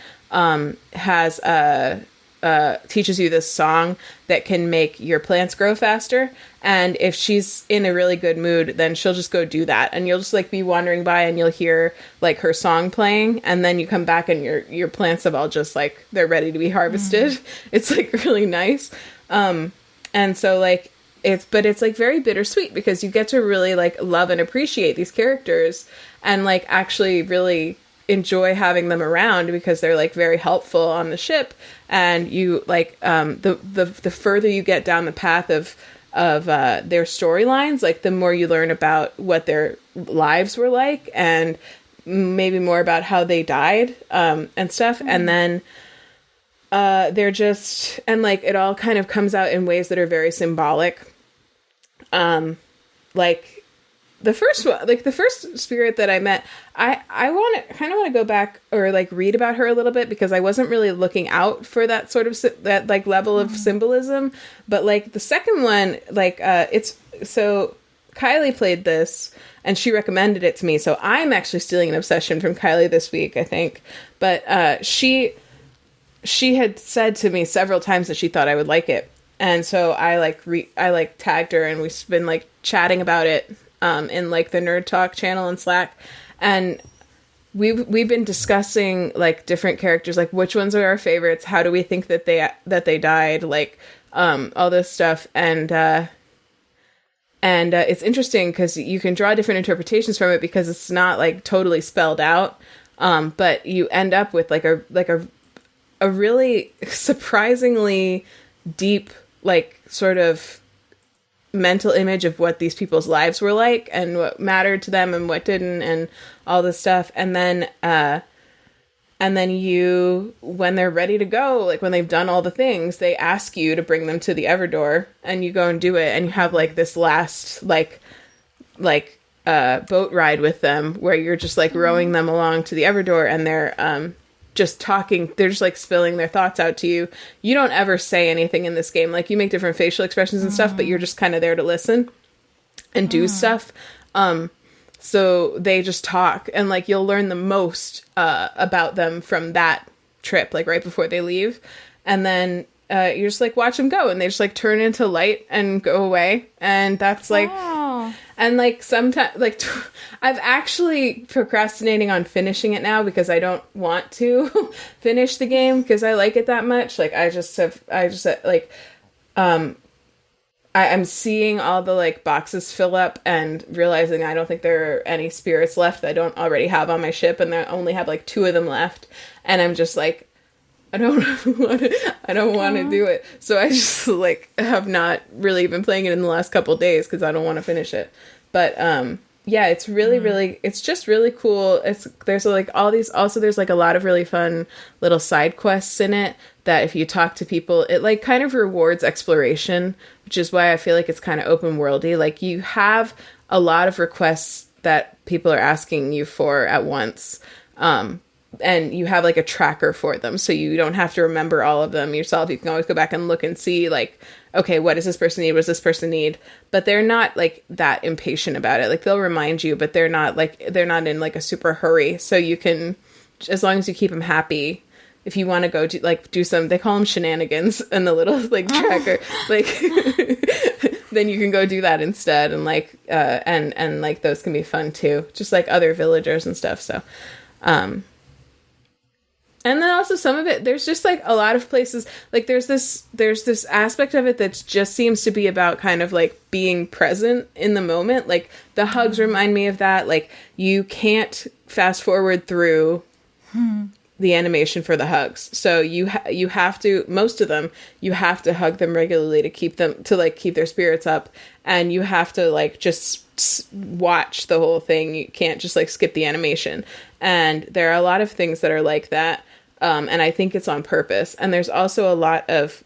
teaches you this song that can make your plants grow faster. And if she's in a really good mood, then she'll just go do that. And you'll just like be wandering by and you'll hear like her song playing. And then you come back and your plants have all just like, they're ready to be harvested. It's like really nice. And so like it's like very bittersweet because you get to really like love and appreciate these characters and like actually really enjoy having them around because they're like very helpful on the ship. And you like, the further you get down the path of their storylines, like the more you learn about what their lives were like and maybe more about how they died, and stuff. And then, they're just, and like it all kind of comes out in ways that are very symbolic. Like the first one, like the first spirit that I met, I kind of want to go back or like read about her a little bit because I wasn't really looking out for that sort of that like level of symbolism. But like the second one, like so Kylie played this and she recommended it to me. So I'm actually stealing an obsession from Kylie this week, I think. But she had said to me several times that she thought I would like it. And so I tagged her and we've been like chatting about it in like the Nerd Talk channel in Slack. And we've been discussing like different characters, like which ones are our favorites, how do we think that they died, like all this stuff. And it's interesting because you can draw different interpretations from it because it's not like totally spelled out. But you end up with like a really surprisingly deep, like sort of mental image of what these people's lives were like and what mattered to them and what didn't and all this stuff. And then you, when they're ready to go, like when they've done all the things, they ask you to bring them to the Everdor and you go and do it. And you have like this last, like boat ride with them where you're just like rowing them along to the Everdor and they're, just talking, they're just like spilling their thoughts out to you. You don't ever say anything in this game. Like you make different facial expressions and stuff, but you're just kind of there to listen and do stuff. So they just talk and like you'll learn the most about them from that trip, like right before they leave. And then you're just like watch them go and they just like turn into light and go away. And that's like, and like sometimes like I've actually procrastinating on finishing it now because I don't want to finish the game because I like it that much. Like I'm seeing all the like boxes fill up and realizing I don't think there are any spirits left that I don't already have on my ship, and I only have like 2 of them left, and I'm just like, I don't want to do it. So I just like have not really been playing it in the last couple of days because I don't want to finish it. But yeah, it's really, it's just really cool. There's like all these, also there's like a lot of really fun little side quests in it that if you talk to people, it like kind of rewards exploration, which is why I feel like it's kind of open worldy. Like you have a lot of requests that people are asking you for at once. And you have like a tracker for them. So you don't have to remember all of them yourself. You can always go back and look and see like, okay, what does this person need? What does this person need? But they're not like that impatient about it. Like they'll remind you, but they're not in like a super hurry. So you can, as long as you keep them happy, if you want to go do some, they call them shenanigans in the little like tracker, like then you can go do that instead. And like, and like those can be fun too. Just like other villagers and stuff. So, and then also some of it, there's just like a lot of places, like there's this aspect of it that just seems to be about kind of like being present in the moment. Like the hugs remind me of that. Like you can't fast forward through the animation for the hugs. So you have to, most of them, you have to hug them regularly to keep their spirits up. And you have to like just watch the whole thing. You can't just like skip the animation. And there are a lot of things that are like that. And I think it's on purpose. And there's also a lot of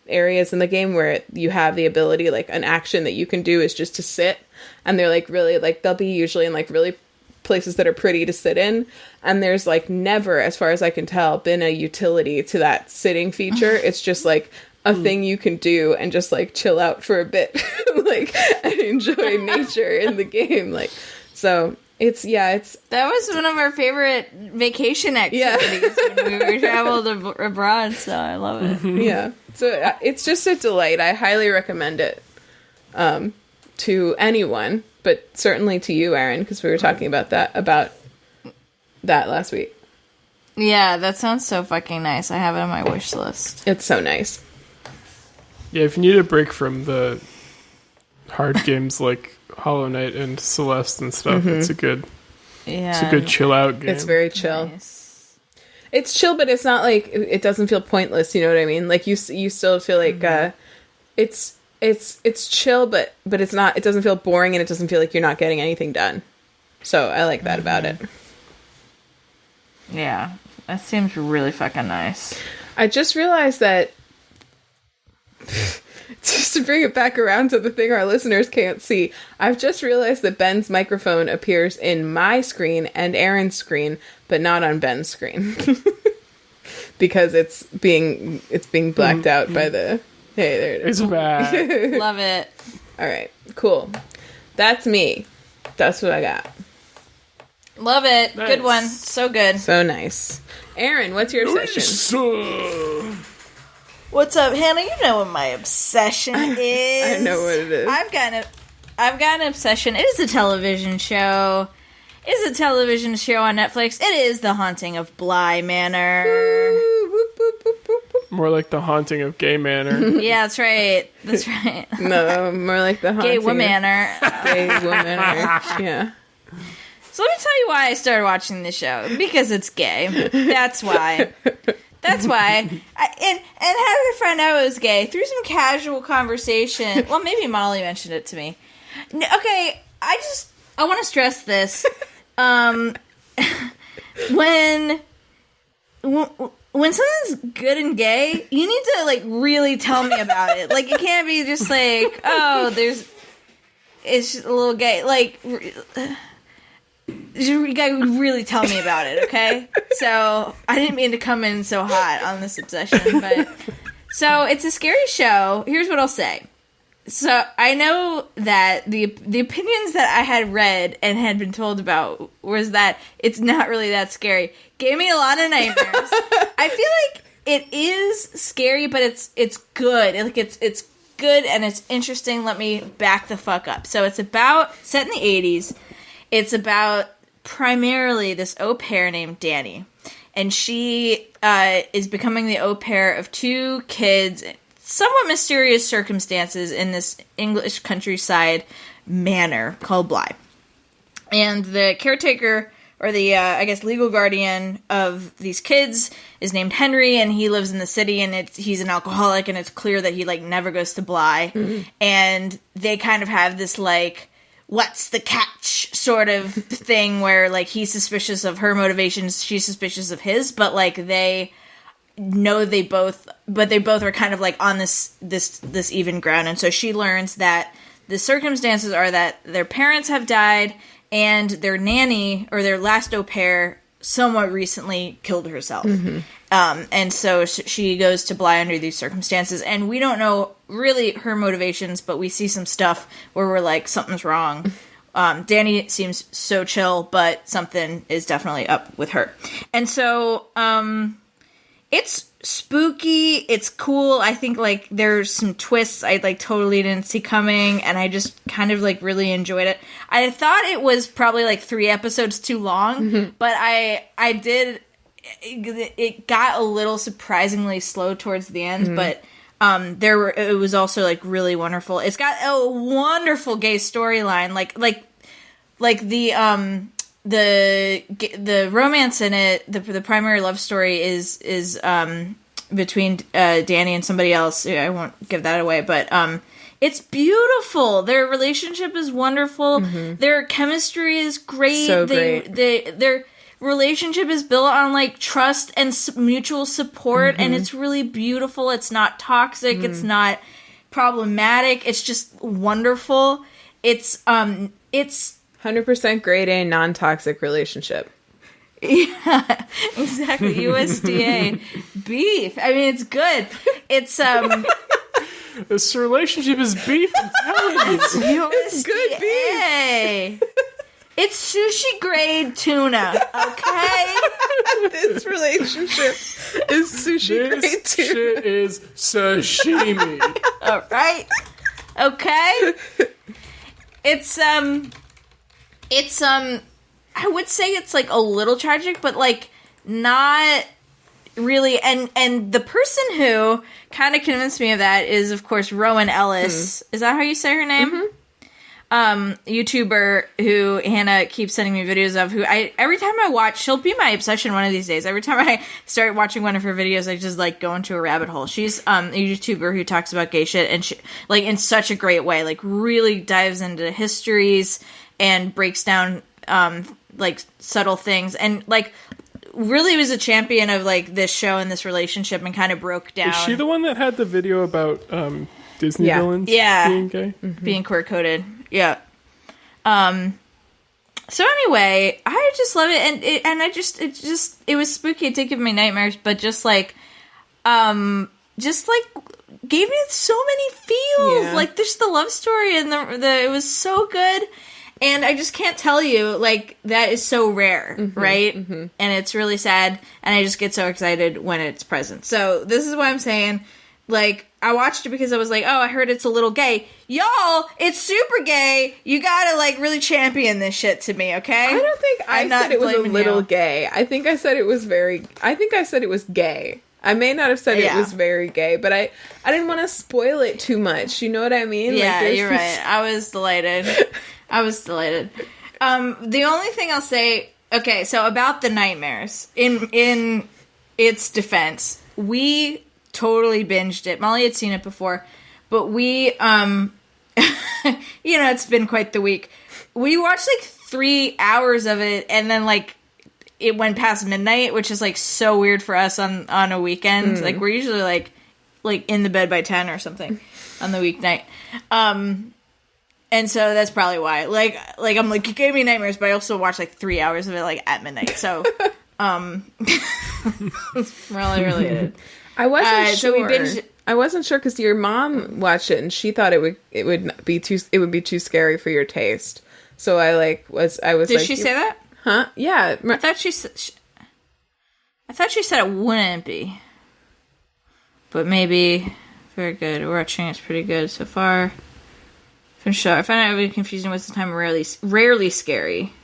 areas in the game where you have the ability, like an action that you can do is just to sit. And they're like really, like they'll be usually in like really places that are pretty to sit in. And there's like never, as far as I can tell, been a utility to that sitting feature. It's just like a thing you can do and just like chill out for a bit, like, and enjoy nature in the game. Like, so it's that was one of our favorite vacation activities when we traveled abroad, so I love it. Yeah, so it's just a delight. I highly recommend it to anyone, but certainly to you, Erin, because we were talking about that last week. Yeah, that sounds so fucking nice. I have it on my wish list. It's so nice. Yeah, if you need a break from the hard games like Hollow Knight and Celeste and stuff, it's a good chill out game. It's very chill. Nice. It's chill, but it's not like it doesn't feel pointless. You know what I mean? Like you still feel like it's chill, but it's not. It doesn't feel boring, and it doesn't feel like you're not getting anything done. So I like that about it. Yeah, that seems really fucking nice. I just realized that. Just to bring it back around to the thing our listeners can't see, I've just realized that Ben's microphone appears in my screen and Erin's screen, but not on Ben's screen. Because it's being blacked out by the... Hey, there it is. It's bad. Love it. All right, cool. That's me. That's what I got. Love it. Nice. Good one. So good. So nice. Erin, what's your obsession? What's up, Hannah? You know what my obsession is. I know what it is. I've got an obsession. It is a television show. It is a television show on Netflix. It is The Haunting of Bly Manor. More like The Haunting of Gay Manor. Yeah, that's right. That's right. No, more like The Haunting Gay of Womanor. Gay Womanor. Yeah. So let me tell you why I started watching this show. Because it's gay. That's why. That's why. And having a friend I was gay, through some casual conversation, well, maybe Molly mentioned it to me. Okay, I want to stress this. When something's good and gay, you need to, like, really tell me about it. Like, it can't be just like, oh, it's just a little gay. Like, you gotta really tell me about it, okay? So, I didn't mean to come in so hot on this obsession, but... So, it's a scary show. Here's what I'll say. So, I know that the opinions that I had read and had been told about was that it's not really that scary. Gave me a lot of nightmares. I feel like it is scary, but it's good. Like, it's good and it's interesting. Let me back the fuck up. So, it's set in the 80s. It's about primarily this au pair named Danny. And she is becoming the au pair of two kids, somewhat mysterious circumstances in this English countryside manor called Bly. And the caretaker, or the, I guess, legal guardian of these kids is named Henry, and he lives in the city, and he's an alcoholic, and it's clear that he, like, never goes to Bly. Mm-hmm. And they kind of have this, like, what's the catch sort of thing where, like, he's suspicious of her motivations, she's suspicious of his, but, like, they know they both are kind of, like, on this even ground. And so she learns that the circumstances are that their parents have died and their nanny, or their last au pair, somewhat recently killed herself. And so she goes to Bly under these circumstances, and we don't know really her motivations, but we see some stuff where we're like, something's wrong. Danny seems so chill, but something is definitely up with her. And so it's spooky, it's cool. I think, like, there's some twists I, like, totally didn't see coming, and I just kind of, like, really enjoyed it. I thought it was probably, like, 3 episodes too long, but I did... It got a little surprisingly slow towards the end, but it was also, like, really wonderful. It's got a wonderful gay storyline, like the romance in it. The primary love story is between Danny and somebody else. I won't give that away, but it's beautiful. Their relationship is wonderful. Their chemistry is great. So great. Their relationship is built on, like, trust and mutual support, and it's really beautiful. It's not toxic. It's not problematic. It's just wonderful. It's 100% grade A, non-toxic relationship. Yeah, exactly. USDA beef. I mean, it's good. It's This relationship is beef. I'm telling you. USDA. It's good beef. It's sushi grade tuna, okay? This relationship is sushi grade This too. shit is sashimi. All right. Okay. It's I would say it's, like, a little tragic, but, like, not really. And the person who kind of convinced me of that is, of course, Rowan Ellis. Is that how you say her name? YouTuber who Hannah keeps sending me videos of, who every time I watch, she'll be my obsession one of these days. Every time I start watching one of her videos, I just, like, go into a rabbit hole. She's a YouTuber who talks about gay shit, and she, like, in such a great way, like, really dives into histories and breaks down like, subtle things, and, like, really was a champion of, like, this show and this relationship, and kind of broke down. Is she the one that had the video about Disney villains being gay? Being queer-coded. Yeah. So anyway, I just love it, it was spooky. It did give me nightmares, but just like gave me so many feels. Yeah. Like, just the love story, and it was so good. And I just can't tell you, like, that is so rare, right? And it's really sad, and I just get so excited when it's present. So this is what I'm saying. Like, I watched it because I was like, oh, I heard it's a little gay. Y'all, it's super gay. You gotta, like, really champion this shit to me, okay? I don't think I said it was a little gay. I think I said it was gay. I may not have said it was very gay, but I didn't want to spoil it too much. You know what I mean? Yeah, like, you're right. I was delighted. The only thing I'll say, okay, so about the nightmares, in its defense, we totally binged it. Molly had seen it before, but we, it's been quite the week. We watched, like, 3 hours of it, and then, like, it went past midnight, which is, like, so weird for us on a weekend. Like, we're usually, like in the bed by 10 or something on the weeknight. And so that's probably why. Like I'm like, you gave me nightmares, but I also watched, like, 3 hours of it, like, at midnight. So, it's really related. I wasn't sure. So we binged. I wasn't sure because your mom watched it and she thought it would be too scary for your taste. So I was Did like, she say that? Huh? Yeah. I thought she said it wouldn't be. But maybe. Very good. We're watching. It's pretty good so far. For sure. I find it really confusing. Most of the time, rarely scary.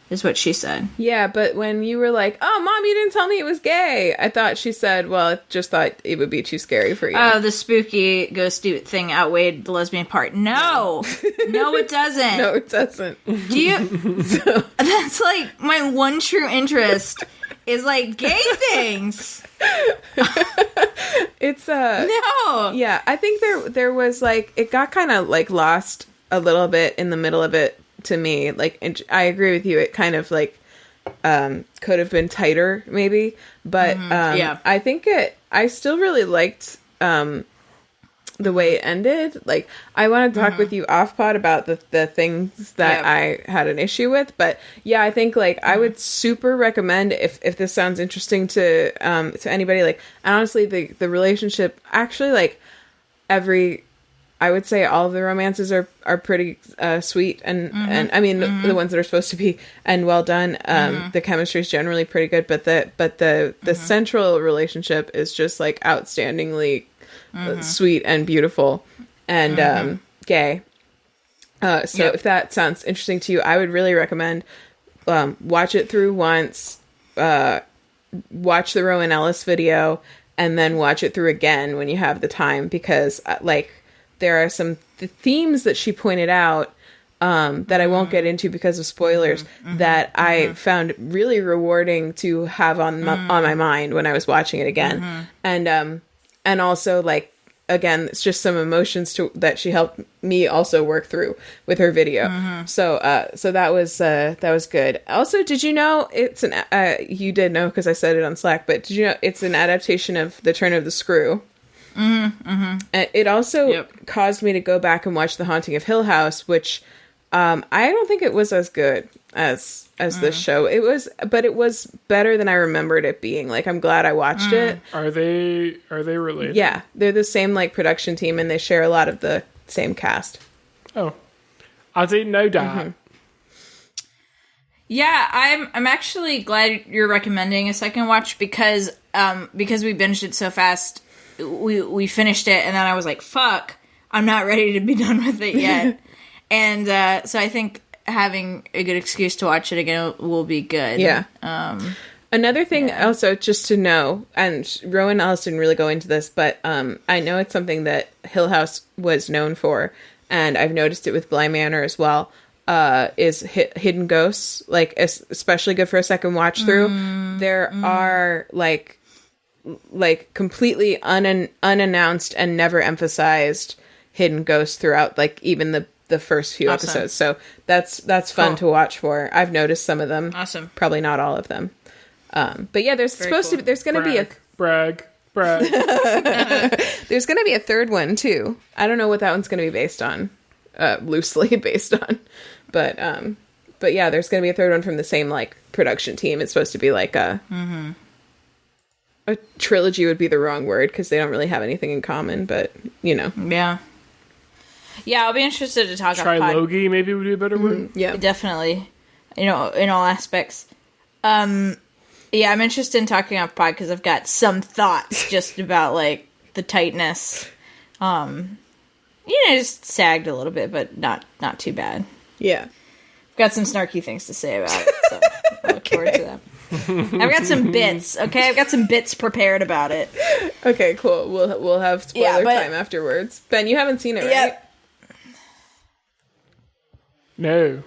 Is what she said. Yeah, but when you were like, "Oh, Mom, you didn't tell me it was gay," I thought she said, "Well, I just thought it would be too scary for you." Oh, the spooky ghosty thing outweighed the lesbian part. No, no, it doesn't. No, it doesn't. Do you? That's like my one true interest is, like, gay things. It's no. Yeah, I think there was, like, it got kind of, like, lost a little bit in the middle of it to me. Like, I agree with you. It kind of like could have been tighter maybe, but I think I still really liked the way it ended. Like, I want to talk with you off pod about the things that I had an issue with, but yeah, I think like I would super recommend if this sounds interesting to anybody. Like, and honestly, the relationship actually, like, I would say all of the romances are pretty sweet and I mean the ones that are supposed to be and well done. The chemistry is generally pretty good, but the central relationship is just like outstandingly sweet and beautiful and gay. So if that sounds interesting to you, I would really recommend watch it through once, watch the Rowan Ellis video, and then watch it through again when you have the time, because like there are some themes that she pointed out that I won't get into because of spoilers that I found really rewarding to have on my mind when I was watching it again. And also, like, again, it's just some emotions that she helped me also work through with her video. So that was good. Also, did you know it's you did know because I said it on Slack, but did you know it's an adaptation of The Turn of the Screw? It also caused me to go back and watch The Haunting of Hill House, which I don't think it was as good as this show. It was better than I remembered it being. Like, I'm glad I watched it. Are they related? Yeah, they're the same like production team, and they share a lot of the same cast. Oh, I didn't know that. Yeah, I'm actually glad you're recommending a second watch because we binged it so fast. We finished it, and then I was like, fuck, I'm not ready to be done with it yet. And so I think having a good excuse to watch it again will be good. Yeah. Another thing also just to know, and Rowan Ellis didn't really go into this, but I know it's something that Hill House was known for, and I've noticed it with Bly Manor as well, is hidden ghosts, like especially good for a second watch through. There are like completely unannounced and never emphasized hidden ghosts throughout, like even the first few episodes. So that's fun to watch for. I've noticed some of them. Awesome. Probably not all of them. But yeah, there's going to be a brag. there's going to be a third one too. I don't know what that one's going to be based on, loosely based on, but yeah, there's going to be a third one from the same like production team. It's supposed to be like a trilogy would be the wrong word because they don't really have anything in common, but you know. Yeah, I'll be interested to talk about trilogy. Maybe would be a better word. Yeah, definitely. You know, in all aspects. Yeah, I'm interested in talking off pod because I've got some thoughts just about like the tightness. Just sagged a little bit, but not too bad. Yeah, I've got some snarky things to say about it, so I look forward to that. I've got some bits. Okay, I've got some bits prepared about it. Okay, cool. We'll have spoiler time afterwards. Ben, you haven't seen it, right? No.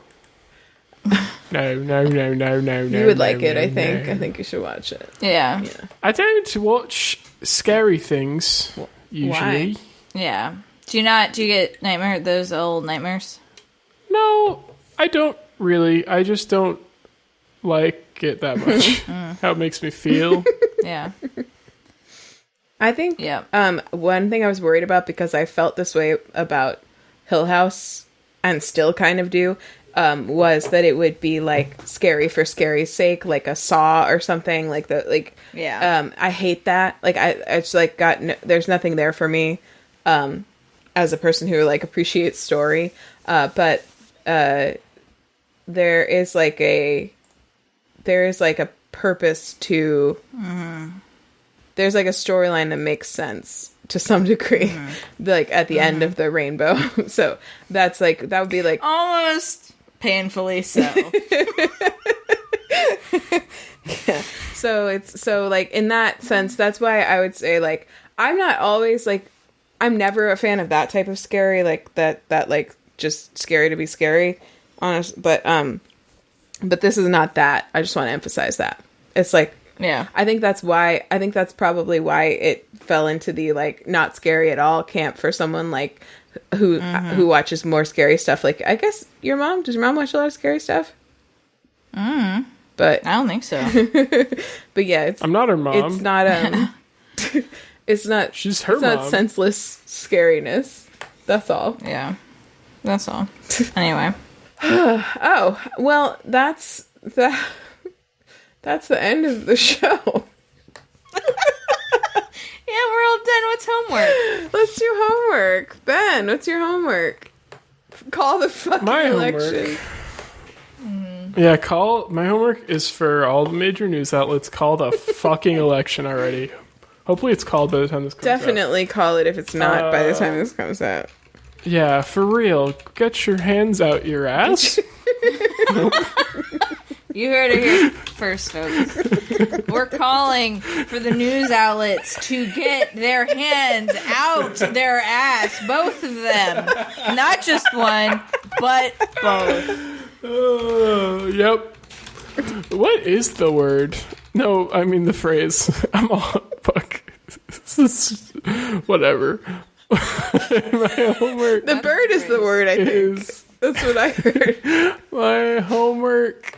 No. You would like it, I think. I think you should watch it. Yeah. I don't watch scary things usually. Why? Yeah. Do you get those old nightmares? No, I don't really. I just don't like it that much. How it makes me feel. Yeah. I think one thing I was worried about, because I felt this way about Hill House and still kind of do, was that it would be like scary for scary's sake, like a Saw or something like that. Like, I hate that. Like, it's like there's nothing there for me, as a person who like appreciates story. But there is like a purpose to. There's like a storyline that makes sense to some degree, like at the end of the rainbow. So that's like, that would be like almost painfully so. Yeah. So like in that sense, that's why I would say like, I'm not always like, I'm never a fan of that type of scary, like that like just scary to be scary, honest. But this is not that. I just want to emphasize that. It's like, yeah, I think that's probably why it fell into the like not scary at all camp for someone like who watches more scary stuff. Like, I guess does your mom watch a lot of scary stuff? But I don't think so. but yeah, I'm not her mom. It's not it's not She's her it's mom. not senseless scariness. That's all. Yeah. That's all. Anyway. Oh, well, that's the end of the show. Yeah, we're all done. What's homework? Let's do homework. Ben, what's your homework? Call the fucking My election. Yeah, my homework is for all the major news outlets. Call the fucking election already. Hopefully it's called by the time this comes out. Definitely call it if it's not by the time this comes out. Yeah, for real. Get your hands out your ass. You heard it here first, folks. We're calling for the news outlets to get their hands out their ass. Both of them. Not just one, but both. Yep. What is the word? No, I mean the phrase. I'm all... Fuck. Whatever. My homework The bird is the word, I think. is... That's what I heard. My homework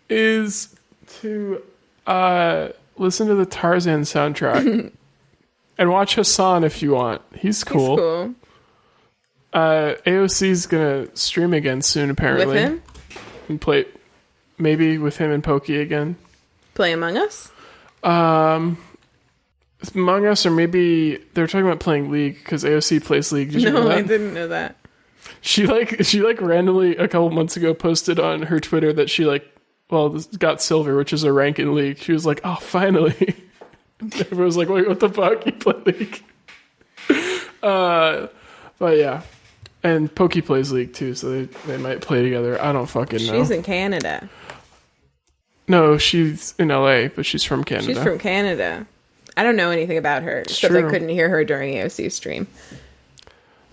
is to listen to the Tarzan soundtrack and watch Hassan if you want. He's cool. He's cool. AOC's gonna stream again soon, apparently. With him? And play maybe with him and Pokey again. Play Among Us? Among Us, or maybe they're talking about playing League because AOC plays League. Did you know No, that? I didn't know that. She randomly a couple months ago posted on her Twitter that she got silver, which is a rank in League. She was like, "Oh, finally!" Everyone was like, "Wait, what the fuck? You play League?" But yeah, and Pokey plays League too, so they might play together. I don't fucking know. She's in Canada. No, she's in LA, but she's from Canada. She's from Canada. I don't know anything about her, except I true. couldn't hear her during AOC's stream.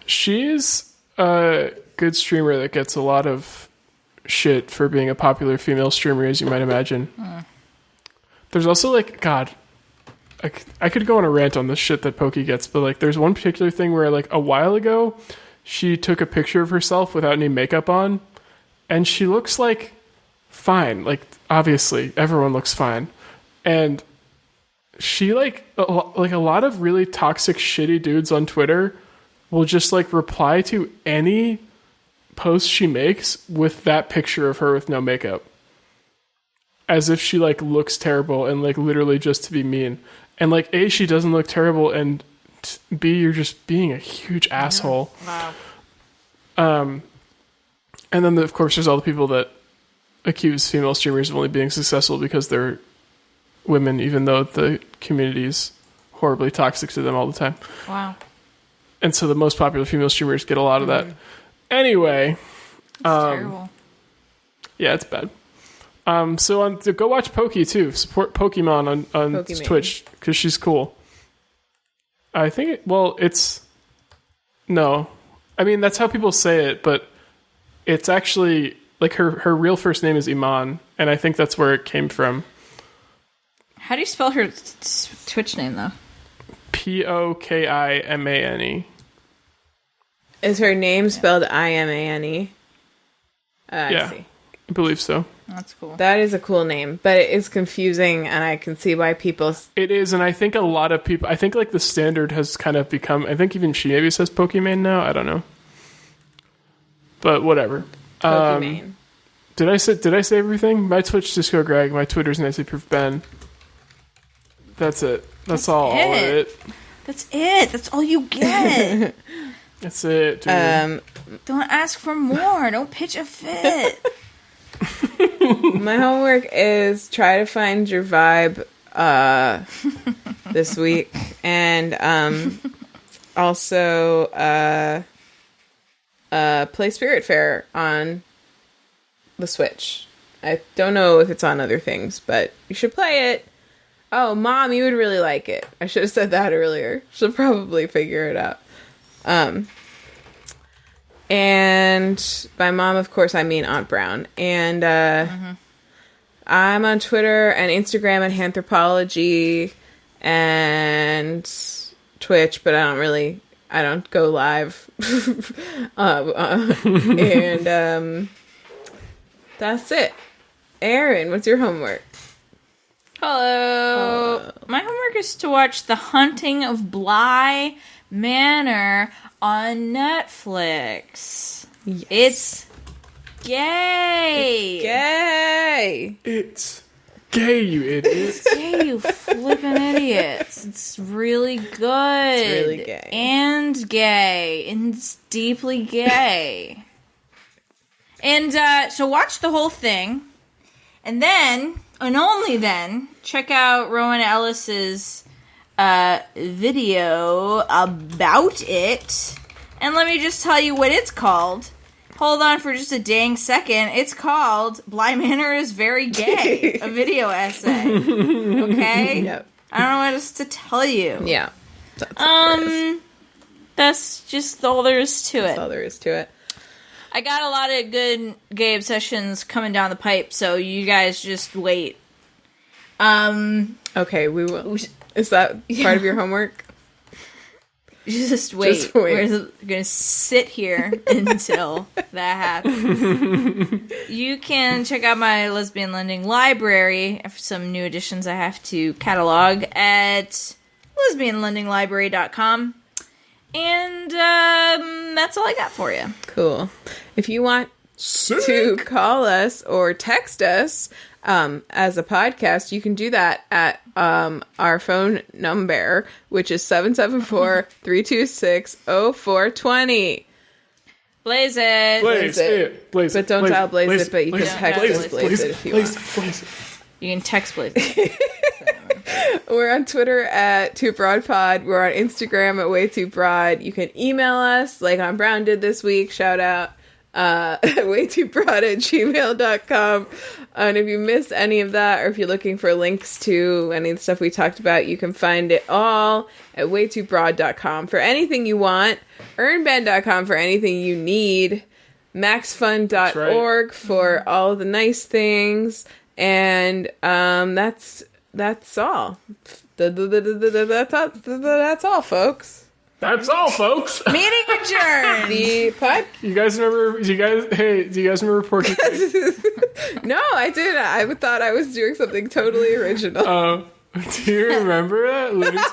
She's a good streamer that gets a lot of shit for being a popular female streamer, as you might imagine. There's also God, I could go on a rant on the shit that Pokey gets, but there's one particular thing where a while ago she took a picture of herself without any makeup on, and she looks fine. Obviously everyone looks fine, and she a lot of really toxic shitty dudes on Twitter will just reply to any post she makes with that picture of her with no makeup, as if she looks terrible and literally just to be mean. And A, she doesn't look terrible, and B, you're just being a huge asshole. Wow. And then of course there's all the people that accuse female streamers of only being successful because they're women, even though the community's horribly toxic to them all the time. Wow. And so the most popular female streamers get a lot of that. Anyway. Terrible. Yeah, it's bad. So go watch Pokey too. Support Pokimane on Pokimane. Twitch because she's cool. I think no. I mean, that's how people say it, but it's actually her real first name is Iman, and I think that's where it came from. How do you spell her Twitch name, though? Pokimane. Is her name spelled Imane? Yeah. I see. I believe so. That's cool. That is a cool name, but it is confusing, and I can see why people... It is, and I think a lot of people... I think the standard has kind of become... I think even she maybe says Pokimane now. I don't know. But whatever. Pokimane. Did I say everything? My Twitch, Disco Greg. My Twitter's Nancy Proof Ben. That's it. That's all of it. That's it. That's all you get. That's it, dude. Don't ask for more. Don't pitch a fit. My homework is try to find your vibe this week, and also play Spiritfarer on the Switch. I don't know if it's on other things, but you should play it. Oh, Mom, you would really like it. I should have said that earlier. She'll probably figure it out. And by Mom, of course, I mean Aunt Brown. And I'm on Twitter and Instagram at Anthropology and Twitch, but I don't really... I don't go live. And that's it. Erin, what's your homework? Hello. My homework is to watch The Haunting of Bly Manor on Netflix. Yes. It's gay. Yay! It's gay, you idiots. It's gay, you flippin' idiots. It's really good. It's really gay. And gay. And it's deeply gay. And so watch the whole thing. And then, and only then, check out Rowan Ellis's video about it. And let me just tell you what it's called. Hold on for just a dang second. It's called Bly Manor is Very Gay, a video essay. Okay? Yep. I don't know what else to tell you. Yeah. That's just all there is to That's it. all there is to it. I got a lot of good gay obsessions coming down the pipe, so you guys just wait. Okay, we will. Is that part of your homework? Just wait. Just wait. We're gonna sit here until that happens. You can check out my Lesbian Lending library for some new editions I have to catalog at lesbianlendinglibrary.com. And that's all I got for you. Cool. If you want to call us or text us as a podcast, you can do that at our phone number, which is 774-326-0420. Blaze it. Blaze it. Blaze it. But don't dial Blaze it, but you can it. text Blaze us it. Blaze it if you want. Blaze it. You can text Blaze it. We're on Twitter at Too Broad Pod. We're on Instagram at Way Too Broad. You can email us like on Brown did this week. Shout out waytoobroad@gmail.com. And if you missed any of that, or if you're looking for links to any of the stuff we talked about, you can find it all at waytoobroad.com for anything you want, earnben.com for anything you need, maxfund.org for all the nice things, and that's all. That's all, folks. That's all, folks. Meeting adjourned. The pod. Do you guys remember Pokimane? No, I didn't. I thought I was doing something totally original. Do you remember that? Looney Tunes?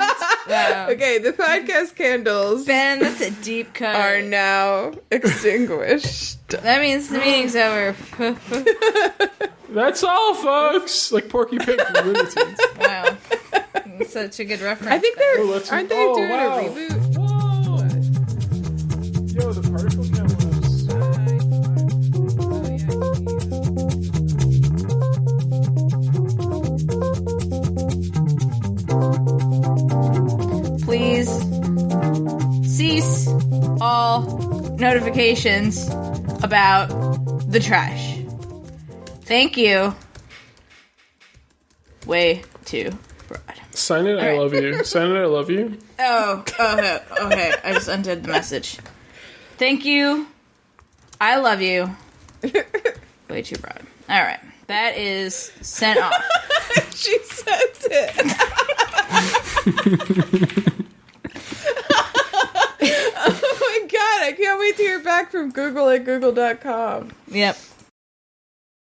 Wow. Okay, the podcast candles Ben, that's a deep cut. are now extinguished. That means the meeting's over. That's all, folks. Like Porky Pig from Looney Tunes. Wow. Such a good reference. I think Ben. they're aren't they doing wow. a reboot? Yo, the particle count was. Please cease all notifications about the trash. Thank you. Way too broad. Sign it, I love you. Sign it, I love you. Oh, okay. I just undid the message. Thank you. I love you. Way too broad. All right. That is sent off. She sent it. Oh my god, I can't wait to hear back from Google at google.com. Yep.